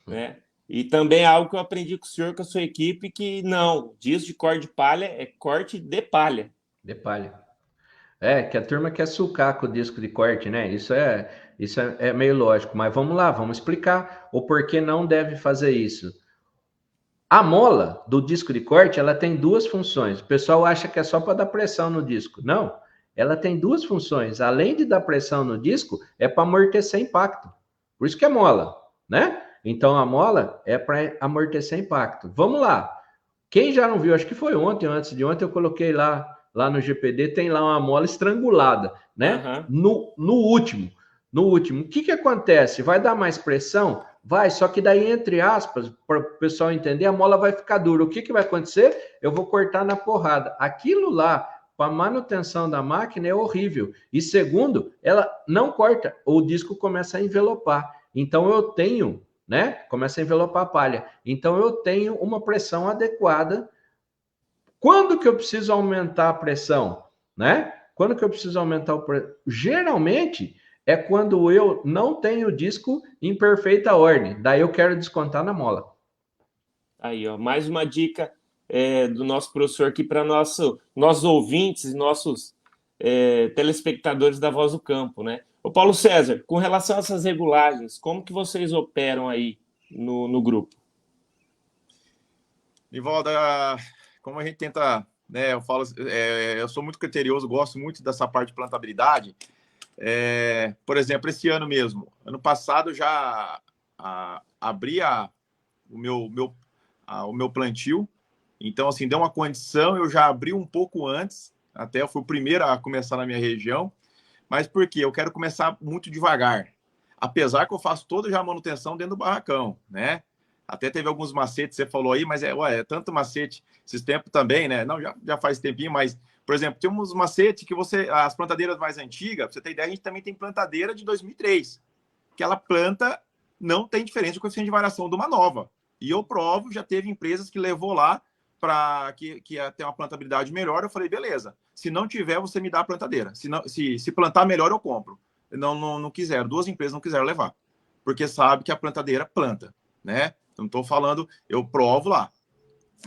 né? E também é algo que eu aprendi com o senhor, com a sua equipe, que não, disco de corte de palha é corte de palha. De palha. Que a turma quer sulcar com o disco de corte, né? Isso é meio lógico, mas vamos lá, vamos explicar o porquê não deve fazer isso. A mola do disco de corte, ela tem duas funções. O pessoal acha que é só para dar pressão no disco. Não, ela tem duas funções. Além de dar pressão no disco, é para amortecer impacto. Por isso que é mola, né? Então, a mola é para amortecer impacto. Vamos lá. Quem já não viu, acho que foi ontem ou antes de ontem, eu coloquei lá no GPD, tem lá uma mola estrangulada, né? Uhum. No último. O que acontece? Vai dar mais pressão? Vai, só que daí, entre aspas, para o pessoal entender, a mola vai ficar dura. O que vai acontecer? Eu vou cortar na porrada. Aquilo lá, para manutenção da máquina, é horrível. E segundo, ela não corta, o disco começa a envelopar. Então, eu tenho, né? Começa a envelopar a palha. Então, eu tenho uma pressão adequada. Quando que eu preciso aumentar a pressão, né? Quando que eu preciso aumentar o pressão? Geralmente é quando eu não tenho o disco em perfeita ordem. Daí eu quero descontar na mola. Aí, ó, mais uma dica do nosso professor aqui para nossos ouvintes e nossos telespectadores da Voz do Campo, né? Ô Paulo César, com relação a essas regulagens, como que vocês operam aí no grupo? Nivaldo, como a gente tenta, né, eu falo, eu sou muito criterioso, gosto muito dessa parte de plantabilidade. Por exemplo, esse ano mesmo, ano passado eu já abri o meu plantio, então assim, deu uma condição, eu já abri um pouco antes, até eu fui o primeiro a começar na minha região, mas por quê? Eu quero começar muito devagar, apesar que eu faço toda já a manutenção dentro do barracão, né? Até teve alguns macetes, você falou aí, mas é tanto macete esses tempos também, né? Não, já faz tempinho, mas, por exemplo, tem uns macetes que as plantadeiras mais antigas, pra você ter ideia, a gente também tem plantadeira de 2003, que ela planta, não tem diferença de coeficiente de variação de uma nova. E eu provo, já teve empresas que levou lá para que ia ter uma plantabilidade melhor, eu falei, beleza, se não tiver, você me dá a plantadeira. Se plantar melhor, eu compro. Não quiseram, 2 empresas não quiseram levar, porque sabe que a plantadeira planta, né? Não estou falando, eu provo lá.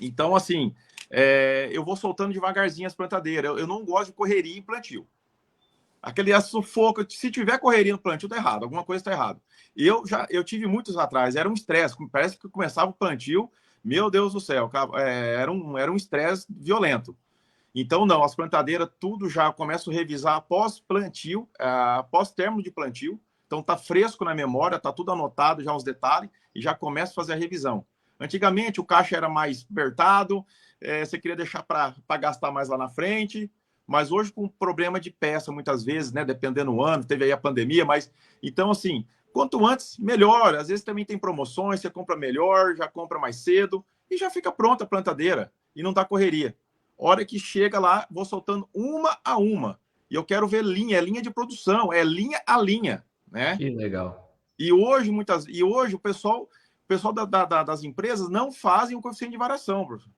Então, assim, eu vou soltando devagarzinho as plantadeiras. Eu não gosto de correria em plantio. Aquele sufoco, se tiver correria no plantio, tá errado. Alguma coisa está errada. Eu tive muitos atrás, era um estresse. Parece que começava o plantio, meu Deus do céu, era um estresse violento. Então, não, as plantadeiras, tudo já começo a revisar após plantio, após término de plantio. Então, tá fresco na memória, tá tudo anotado, já os detalhes, e já começa a fazer a revisão. Antigamente, o caixa era mais apertado, você queria deixar para gastar mais lá na frente, mas hoje com problema de peça, muitas vezes, né, dependendo do ano, teve aí a pandemia, mas... Então, assim, quanto antes, melhor. Às vezes também tem promoções, você compra melhor, já compra mais cedo, e já fica pronta a plantadeira, e não dá correria. Hora que chega lá, vou soltando uma a uma, e eu quero ver linha, é linha de produção, é linha a linha, né? Que legal. E hoje o pessoal das empresas não fazem o coeficiente de variação, professor.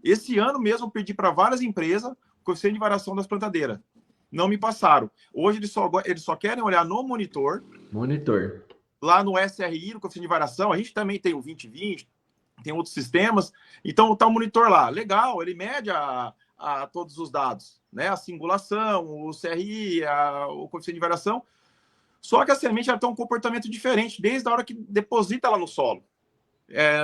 Esse ano mesmo eu pedi para várias empresas o coeficiente de variação das plantadeiras. Não me passaram. Hoje eles só querem olhar no monitor. Monitor. Lá no SRI, no coeficiente de variação, a gente também tem o 2020, tem outros sistemas. Então tá o monitor lá. Legal, ele mede a todos os dados, né? A singulação, o CRI, o coeficiente de variação. Só que a semente ela tem um comportamento diferente desde a hora que deposita lá no solo.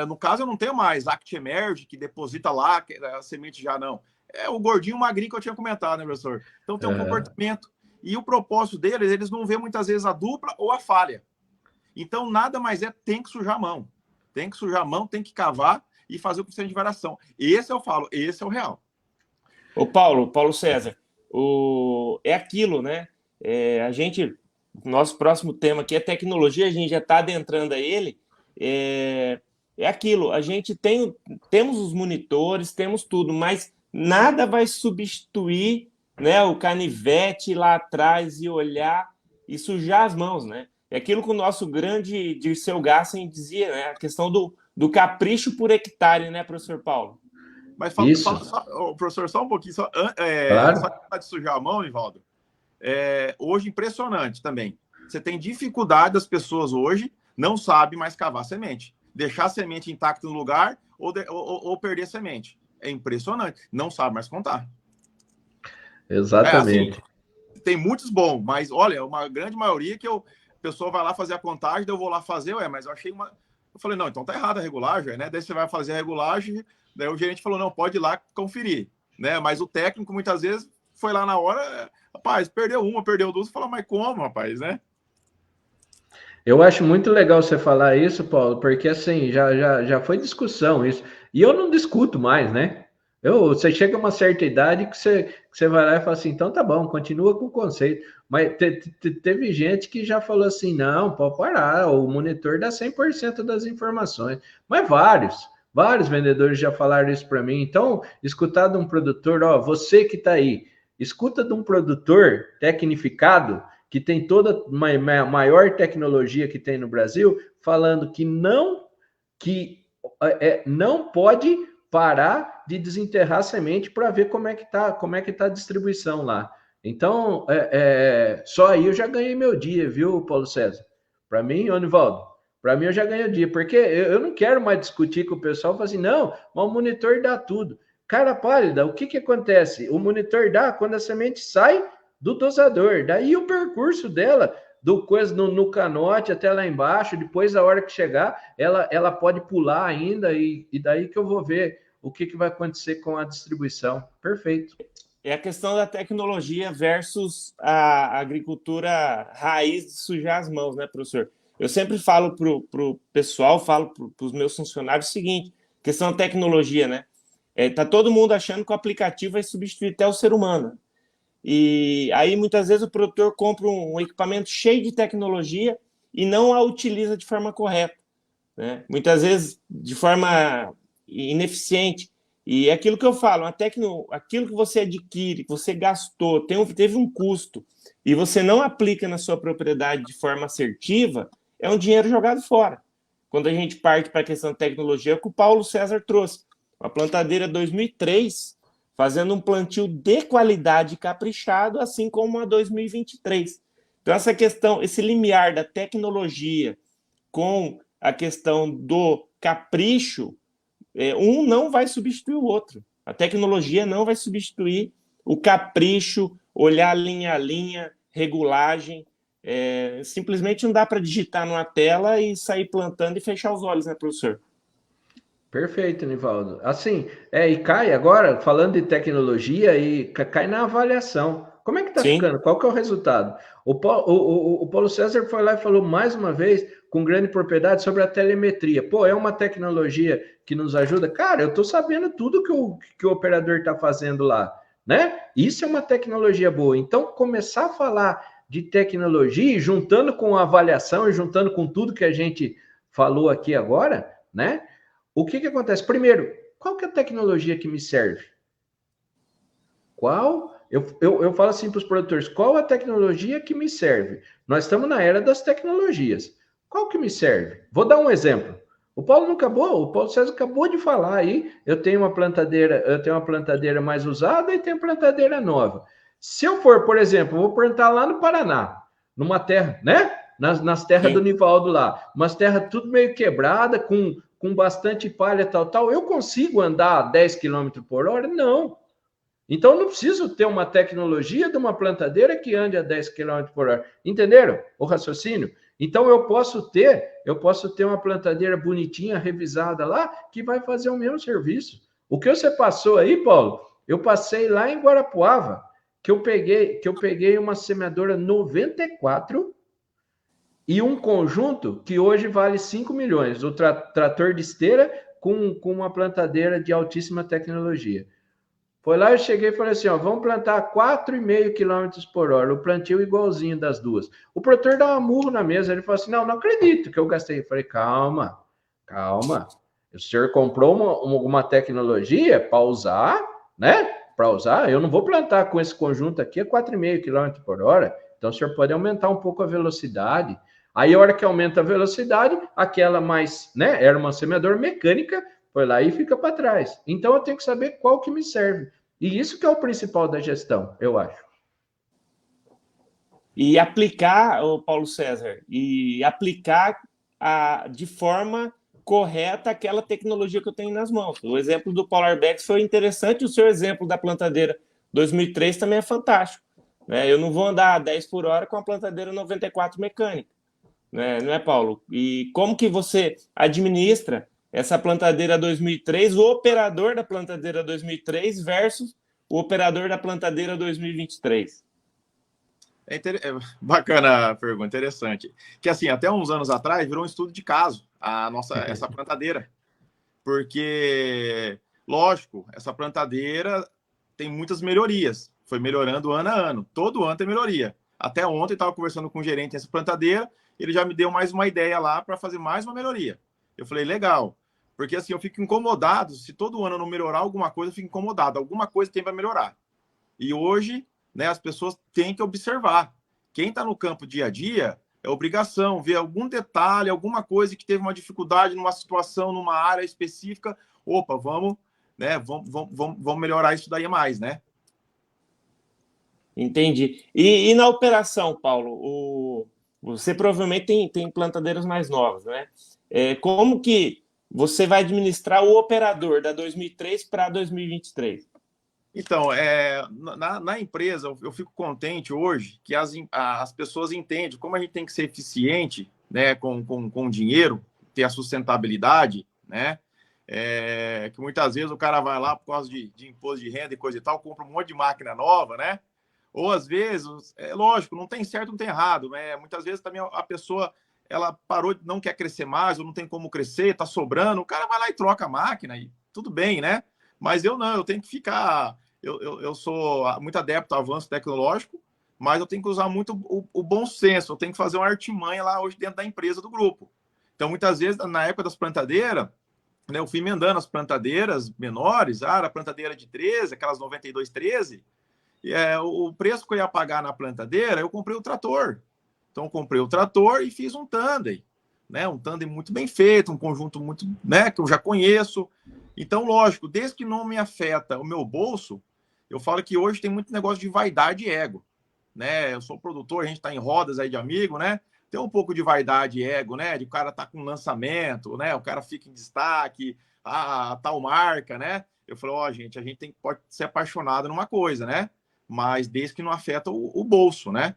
No caso, eu não tenho mais Act Emerge, que deposita lá, a semente já não. É o gordinho magrinho que eu tinha comentado, né, professor? Então tem um comportamento. E o propósito deles, eles não vê muitas vezes a dupla ou a falha. Então, nada mais tem que sujar a mão. Tem que sujar a mão, tem que cavar e fazer o coeficiente de variação. Esse eu falo, esse é o real. Ô, Paulo César, é aquilo, né? Nosso próximo tema aqui é tecnologia, a gente já está adentrando a ele. É aquilo, a gente temos os monitores, temos tudo, mas nada vai substituir, né, o canivete lá atrás e olhar e sujar as mãos, né? É aquilo que o nosso grande Dirceu Gassen dizia, né? A questão do capricho por hectare, né, professor Paulo? Mas professor, só um pouquinho, claro. Só de sujar a mão, Nivaldo. Hoje, impressionante também. Você tem dificuldade das pessoas hoje não sabem mais cavar semente. Deixar a semente intacta no lugar ou perder a semente. É impressionante. Não sabe mais contar. Exatamente. Assim, tem muitos bons, mas olha, uma grande maioria que a pessoa vai lá fazer a contagem, daí eu vou lá fazer, mas eu achei uma... Eu falei, não, então tá errada a regulagem, né? Daí você vai fazer a regulagem, daí o gerente falou, não, pode ir lá conferir, né? Mas o técnico, muitas vezes, foi lá na hora, rapaz, perdeu uma, perdeu duas, falou, mas como, rapaz, né? Eu acho muito legal você falar isso, Paulo, porque assim, já foi discussão isso. E eu não discuto mais, né? Você chega a uma certa idade que você vai lá e fala assim, então tá bom, continua com o conceito. Mas teve gente que já falou assim, não, pode parar, o monitor dá 100% das informações. Mas vários vendedores já falaram isso para mim. Então, escutar de um produtor, você que tá aí, escuta de um produtor tecnificado, que tem toda a maior tecnologia que tem no Brasil, falando que não pode parar de desenterrar a semente para ver como é que tá a distribuição lá. Então, só aí eu já ganhei meu dia, viu, Paulo César? Para mim, Onivaldo, para mim eu já ganhei o dia, porque eu não quero mais discutir com o pessoal, falar assim, não, mas o monitor dá tudo. Cara pálida, o que acontece? O monitor dá quando a semente sai do dosador, daí o percurso dela, no canote até lá embaixo, depois a hora que chegar, ela pode pular ainda, e daí que eu vou ver o que vai acontecer com a distribuição. Perfeito. É a questão da tecnologia versus a agricultura raiz de sujar as mãos, né, professor? Eu sempre falo para o pessoal, falo para os meus funcionários o seguinte, questão da tecnologia, né? Tá todo mundo achando que o aplicativo vai substituir até o ser humano. E aí, muitas vezes, o produtor compra um equipamento cheio de tecnologia e não a utiliza de forma correta, né? Muitas vezes, de forma ineficiente. E é aquilo que eu falo, aquilo que você adquire, que você gastou, teve um custo, e você não aplica na sua propriedade de forma assertiva, é um dinheiro jogado fora. Quando a gente parte para a questão da tecnologia, é o que o Paulo César trouxe. Uma plantadeira 2003, fazendo um plantio de qualidade caprichado, assim como a 2023. Então, essa questão, esse limiar da tecnologia com a questão do capricho, um não vai substituir o outro. A tecnologia não vai substituir o capricho, olhar linha a linha, regulagem. Simplesmente não dá para digitar numa tela e sair plantando e fechar os olhos, né, professor? Perfeito, Nivaldo. Assim, e cai agora, falando de tecnologia, e cai na avaliação. Como é que está ficando? Qual que é o resultado? O Paulo César foi lá e falou mais uma vez, com grande propriedade, sobre a telemetria. Pô, é uma tecnologia que nos ajuda? Cara, eu estou sabendo tudo que o operador está fazendo lá, né? Isso é uma tecnologia boa. Então, começar a falar de tecnologia, juntando com a avaliação e juntando com tudo que a gente falou aqui agora, né? O que acontece? Primeiro, qual que é a tecnologia que me serve? Eu falo assim para os produtores, qual a tecnologia que me serve? Nós estamos na era das tecnologias. Qual que me serve? Vou dar um exemplo. O Paulo César acabou de falar aí, eu tenho uma plantadeira mais usada e tenho plantadeira nova. Se eu for, por exemplo, vou plantar lá no Paraná, numa terra, né? Nas terras do Nivaldo lá, umas terras tudo meio quebrada, com bastante palha, tal, eu consigo andar a 10 km por hora? Não. Então, não preciso ter uma tecnologia de uma plantadeira que ande a 10 km por hora. Entenderam o raciocínio? Então, eu posso ter uma plantadeira bonitinha, revisada lá, que vai fazer o mesmo serviço. O que você passou aí, Paulo, eu passei lá em Guarapuava, que eu peguei uma semeadora 94 e um conjunto que hoje vale 5 milhões, o trator de esteira com uma plantadeira de altíssima tecnologia. Foi lá, eu cheguei e falei assim, vamos plantar 4,5 km por hora, o plantio igualzinho das duas. O produtor dá uma murro na mesa, ele falou assim, não acredito que eu gastei. Eu falei, calma, o senhor comprou uma tecnologia para usar, né? Para usar, eu não vou plantar com esse conjunto aqui a 4,5 km por hora, então o senhor pode aumentar um pouco a velocidade. Aí, a hora que aumenta a velocidade, aquela mais, né, era uma semeadora mecânica, foi lá e fica para trás. Então, eu tenho que saber qual que me serve. E isso que é o principal da gestão, eu acho. E aplicar, Paulo César, de forma correta aquela tecnologia que eu tenho nas mãos. O exemplo do Polar Bex foi interessante, o seu exemplo da plantadeira 2003 também é fantástico. Eu não vou andar a 10 por hora com a plantadeira 94 mecânica. Não é, Paulo? E como que você administra essa plantadeira 2003, o operador da plantadeira 2003 versus o operador da plantadeira 2023? Bacana a pergunta, interessante. Que assim, até uns anos atrás virou um estudo de caso essa plantadeira. Porque, lógico, essa plantadeira tem muitas melhorias. Foi melhorando ano a ano. Todo ano tem melhoria. Até ontem estava conversando com o gerente dessa plantadeira, ele já me deu mais uma ideia lá para fazer mais uma melhoria. Eu falei, legal. Porque assim, eu fico incomodado, se todo ano eu não melhorar alguma coisa, eu fico incomodado. Alguma coisa tem para melhorar. E hoje, né, as pessoas têm que observar. Quem está no campo dia a dia, é obrigação ver algum detalhe, alguma coisa que teve uma dificuldade numa situação, numa área específica. Opa, vamos melhorar isso daí mais, né? Entendi. E na operação, Paulo, você provavelmente tem plantadeiras mais novas, né? Como que você vai administrar o operador da 2003 para 2023? Então, na empresa, eu fico contente hoje que as pessoas entendem como a gente tem que ser eficiente, né, com dinheiro, ter a sustentabilidade, né? Que muitas vezes o cara vai lá por causa de imposto de renda e coisa e tal, compra um monte de máquina nova, né? Ou às vezes, lógico, não tem certo, não tem errado, né? Muitas vezes também a pessoa, ela parou, não quer crescer mais, ou não tem como crescer, tá sobrando, o cara vai lá e troca a máquina, e tudo bem, né? Mas eu não, eu tenho que ficar... Eu sou muito adepto ao avanço tecnológico, mas eu tenho que usar muito o bom senso, eu tenho que fazer uma artimanha lá hoje dentro da empresa do grupo. Então, muitas vezes, na época das plantadeiras, né, eu fui emendando as plantadeiras menores, a plantadeira de 13, aquelas 9213, o preço que eu ia pagar na plantadeira, eu comprei o trator. Então, eu comprei o trator e fiz um tandem, né? Um tandem muito bem feito, um conjunto muito, né, que eu já conheço. Então, lógico, desde que não me afeta o meu bolso, eu falo que hoje tem muito negócio de vaidade e ego, né? Eu sou produtor, a gente está em rodas aí de amigo, né? Tem um pouco de vaidade e ego, né? De o cara tá com lançamento, né? O cara fica em destaque, a tal marca, né? Eu falo, gente, a gente pode ser apaixonado numa coisa, né? Mas desde que não afeta o bolso, né?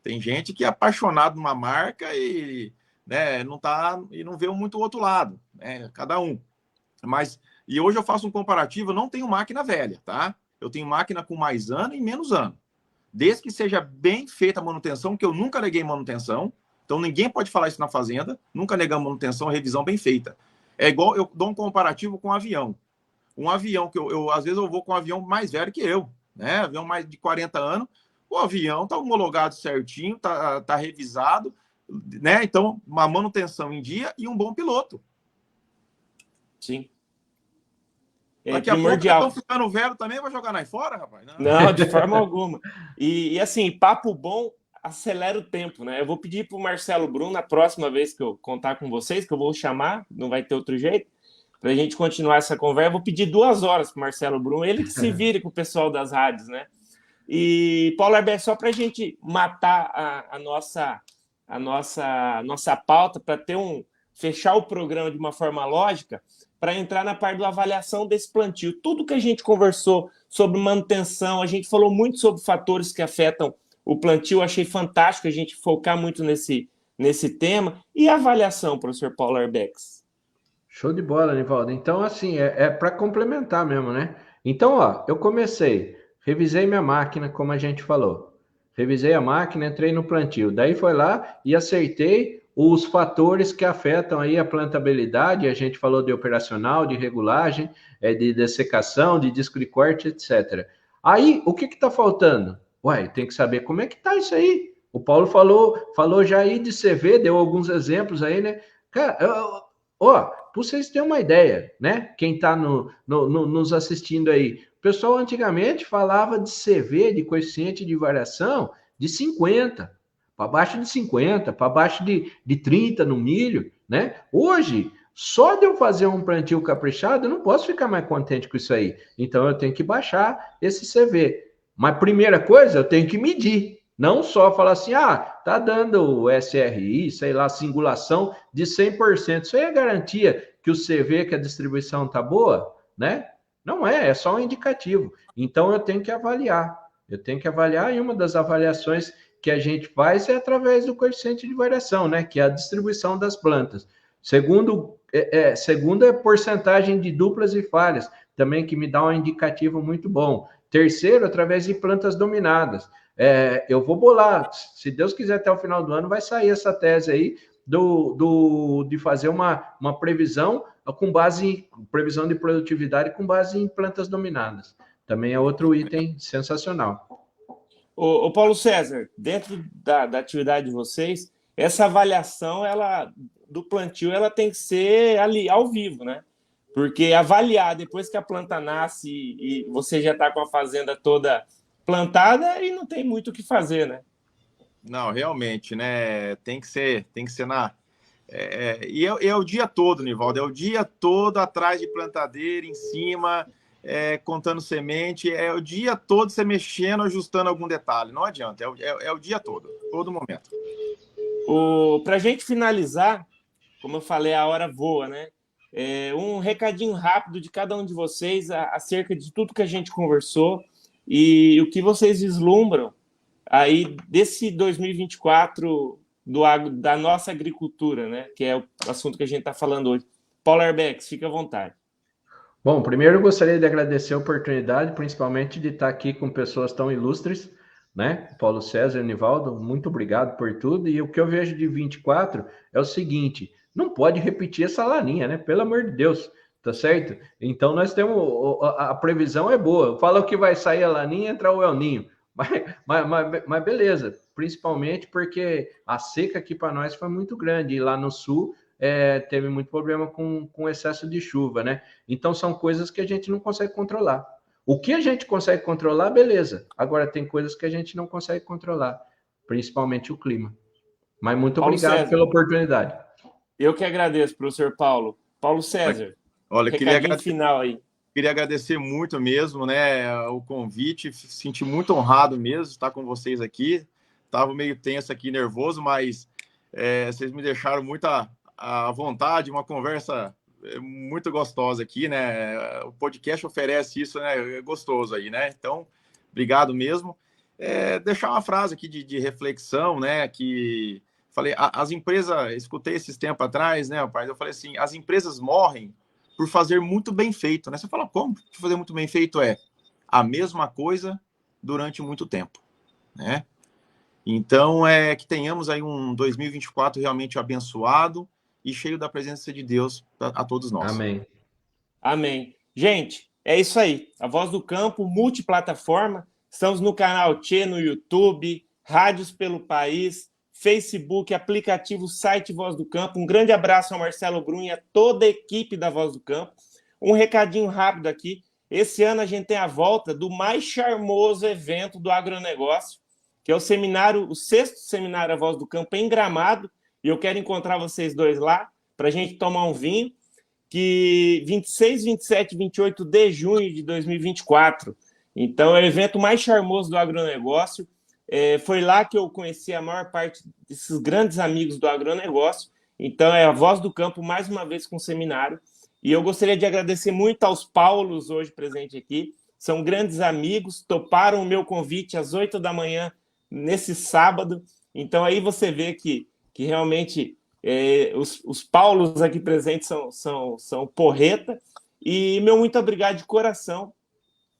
Tem gente que é apaixonado numa marca e, né, não vê muito o outro lado, né? Cada um. E hoje eu faço um comparativo, eu não tenho máquina velha, tá? Eu tenho máquina com mais ano e menos ano. Desde que seja bem feita a manutenção, que eu nunca neguei manutenção, então ninguém pode falar isso na fazenda, nunca negamos manutenção, revisão bem feita. É igual, eu dou um comparativo com um avião. Um avião que às vezes eu vou com um avião mais velho que eu, né? Avião mais de 40 anos, o avião está homologado certinho, tá revisado, né? Então, uma manutenção em dia e um bom piloto. Sim. Daqui a pouco estão ficando velho também, vai jogar aí fora, rapaz? Não, de forma alguma. E assim, papo bom acelera o tempo, né? Eu vou pedir para o Marcelo Brum, na próxima vez que eu contar com vocês, que eu vou chamar, não vai ter outro jeito, para a gente continuar essa conversa, eu vou pedir 2 horas para o Marcelo Brum, ele que se vire com o pessoal das rádios, né? E, Paulo Arbeck, só para a gente matar a nossa pauta, para fechar o programa de uma forma lógica, para entrar na parte da avaliação desse plantio. Tudo que a gente conversou sobre manutenção, a gente falou muito sobre fatores que afetam o plantio, achei fantástico a gente focar muito nesse tema. E a avaliação, professor Paulo Arbeck? Show de bola, Nivaldo. Então, assim, é para complementar mesmo, né? Então, eu revisei minha máquina, como a gente falou. Revisei a máquina, entrei no plantio. Daí foi lá e acertei os fatores que afetam aí a plantabilidade. A gente falou de operacional, de regulagem, de dessecação, de disco de corte, etc. Aí, o que está faltando? Tem que saber como é que tá isso aí. O Paulo falou já aí de CV, deu alguns exemplos aí, né? Cara, para vocês terem uma ideia, né? Quem está nos assistindo aí. O pessoal antigamente falava de CV, de coeficiente de variação, de 50, para baixo de 50, para baixo de 30 no milho, né? Hoje, só de eu fazer um plantio caprichado, eu não posso ficar mais contente com isso aí. Então, eu tenho que baixar esse CV. Mas, primeira coisa, eu tenho que medir. Não só falar assim, tá dando o SRI, sei lá, singulação de 100%. Isso aí é garantia que o CV, que a distribuição tá boa, né? Não é só um indicativo. Então, eu tenho que avaliar. E uma das avaliações que a gente faz é através do coeficiente de variação, né? Que é a distribuição das plantas. Segundo é porcentagem de duplas e falhas, também que me dá um indicativo muito bom. Terceiro, através de plantas dominadas. Eu vou bolar, se Deus quiser, até o final do ano vai sair essa tese aí de fazer uma previsão com base em previsão de produtividade com base em plantas dominadas. Também é outro item sensacional. Ô Paulo César, dentro da atividade de vocês, essa avaliação do plantio ela tem que ser ali ao vivo, né? Porque avaliar depois que a planta nasce e você já está com a fazenda toda plantada e não tem muito o que fazer, né? Não, realmente, né? Tem que ser e é o dia todo, Nivaldo, é o dia todo atrás de plantadeira, em cima, contando semente, é o dia todo você mexendo, ajustando algum detalhe, não adianta, é o dia todo momento. Para a gente finalizar, como eu falei, a hora voa, né? Um recadinho rápido de cada um de vocês acerca de tudo que a gente conversou e o que vocês vislumbram aí desse 2024 da nossa agricultura, né? Que é o assunto que a gente está falando hoje. Paulo Arbeck, fica à vontade. Bom, primeiro eu gostaria de agradecer a oportunidade, principalmente de estar aqui com pessoas tão ilustres, né? Paulo César e Nivaldo, muito obrigado por tudo. E o que eu vejo de 24 é o seguinte: não pode repetir essa laninha, né? Pelo amor de Deus, tá certo? Então nós temos, a previsão é boa. Fala que vai sair a laninha e entrar o El Ninho. Mas beleza, principalmente porque a seca aqui para nós foi muito grande e lá no sul teve muito problema com excesso de chuva, né? Então são coisas que a gente não consegue controlar. O que a gente consegue controlar, beleza. Agora tem coisas que a gente não consegue controlar, principalmente o clima. Mas muito Paulo obrigado César, pela oportunidade. eu que agradeço, professor Paulo. Paulo César, Olha, recadinho final aí. queria agradecer muito mesmo, né, o convite, senti muito honrado mesmo estar com vocês aqui. Estava meio tenso aqui, nervoso, mas vocês me deixaram muito à vontade, uma conversa muito gostosa aqui, né? O podcast oferece isso, né? É gostoso aí, né? Então, obrigado mesmo. Deixar uma frase aqui de reflexão, né? Que falei, as empresas, escutei esses tempos atrás, né, rapaz? Eu falei assim, as empresas morrem por fazer muito bem feito, né? Você fala, como fazer muito bem feito? É a mesma coisa durante muito tempo, né? Então, que tenhamos aí um 2024 realmente abençoado e cheio da presença de Deus a todos nós. Amém. Amém. Gente, é isso aí. A Voz do Campo, multiplataforma. Estamos no canal Tchê, no YouTube, rádios pelo país, Facebook, aplicativo, site Voz do Campo. Um grande abraço ao Marcelo Brum e a toda a equipe da Voz do Campo. Um recadinho rápido aqui. Esse ano a gente tem a volta do mais charmoso evento do agronegócio, que é o seminário, o 6º seminário A Voz do Campo em Gramado, e eu quero encontrar vocês dois lá para a gente tomar um vinho, que 26, 27 e 28 de junho de 2024. Então, é o evento mais charmoso do agronegócio. Foi lá que eu conheci a maior parte desses grandes amigos do agronegócio. Então, é a Voz do Campo, mais uma vez, com o seminário. E eu gostaria de agradecer muito aos Paulos, hoje presente aqui. São grandes amigos, toparam o meu convite às 8 da manhã, nesse sábado. Então, aí você vê que realmente os Paulos aqui presentes são porreta. E meu muito obrigado de coração.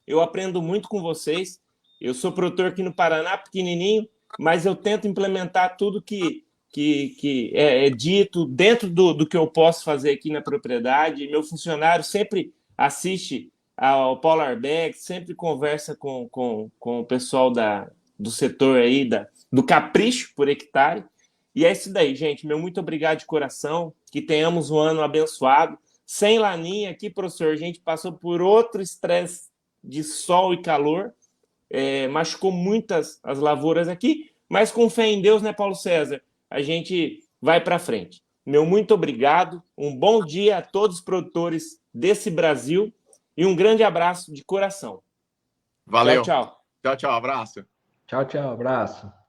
Eu aprendo muito com vocês. Eu sou produtor aqui no Paraná, pequenininho, mas eu tento implementar tudo que é dito dentro do que eu posso fazer aqui na propriedade. Meu funcionário sempre assiste ao Polar Back, sempre conversa com o pessoal do setor aí, do capricho por hectare. E é isso daí, gente. Meu muito obrigado de coração. Que tenhamos um ano abençoado. Sem laninha aqui, professor, a gente passou por outro estresse de sol e calor. Machucou muitas as lavouras aqui, mas com fé em Deus, né, Paulo César? A gente vai para frente. Meu muito obrigado. Um bom dia a todos os produtores desse Brasil e um grande abraço de coração. Valeu. Tchau, tchau. Tchau, tchau. Abraço. Tchau, tchau. Abraço.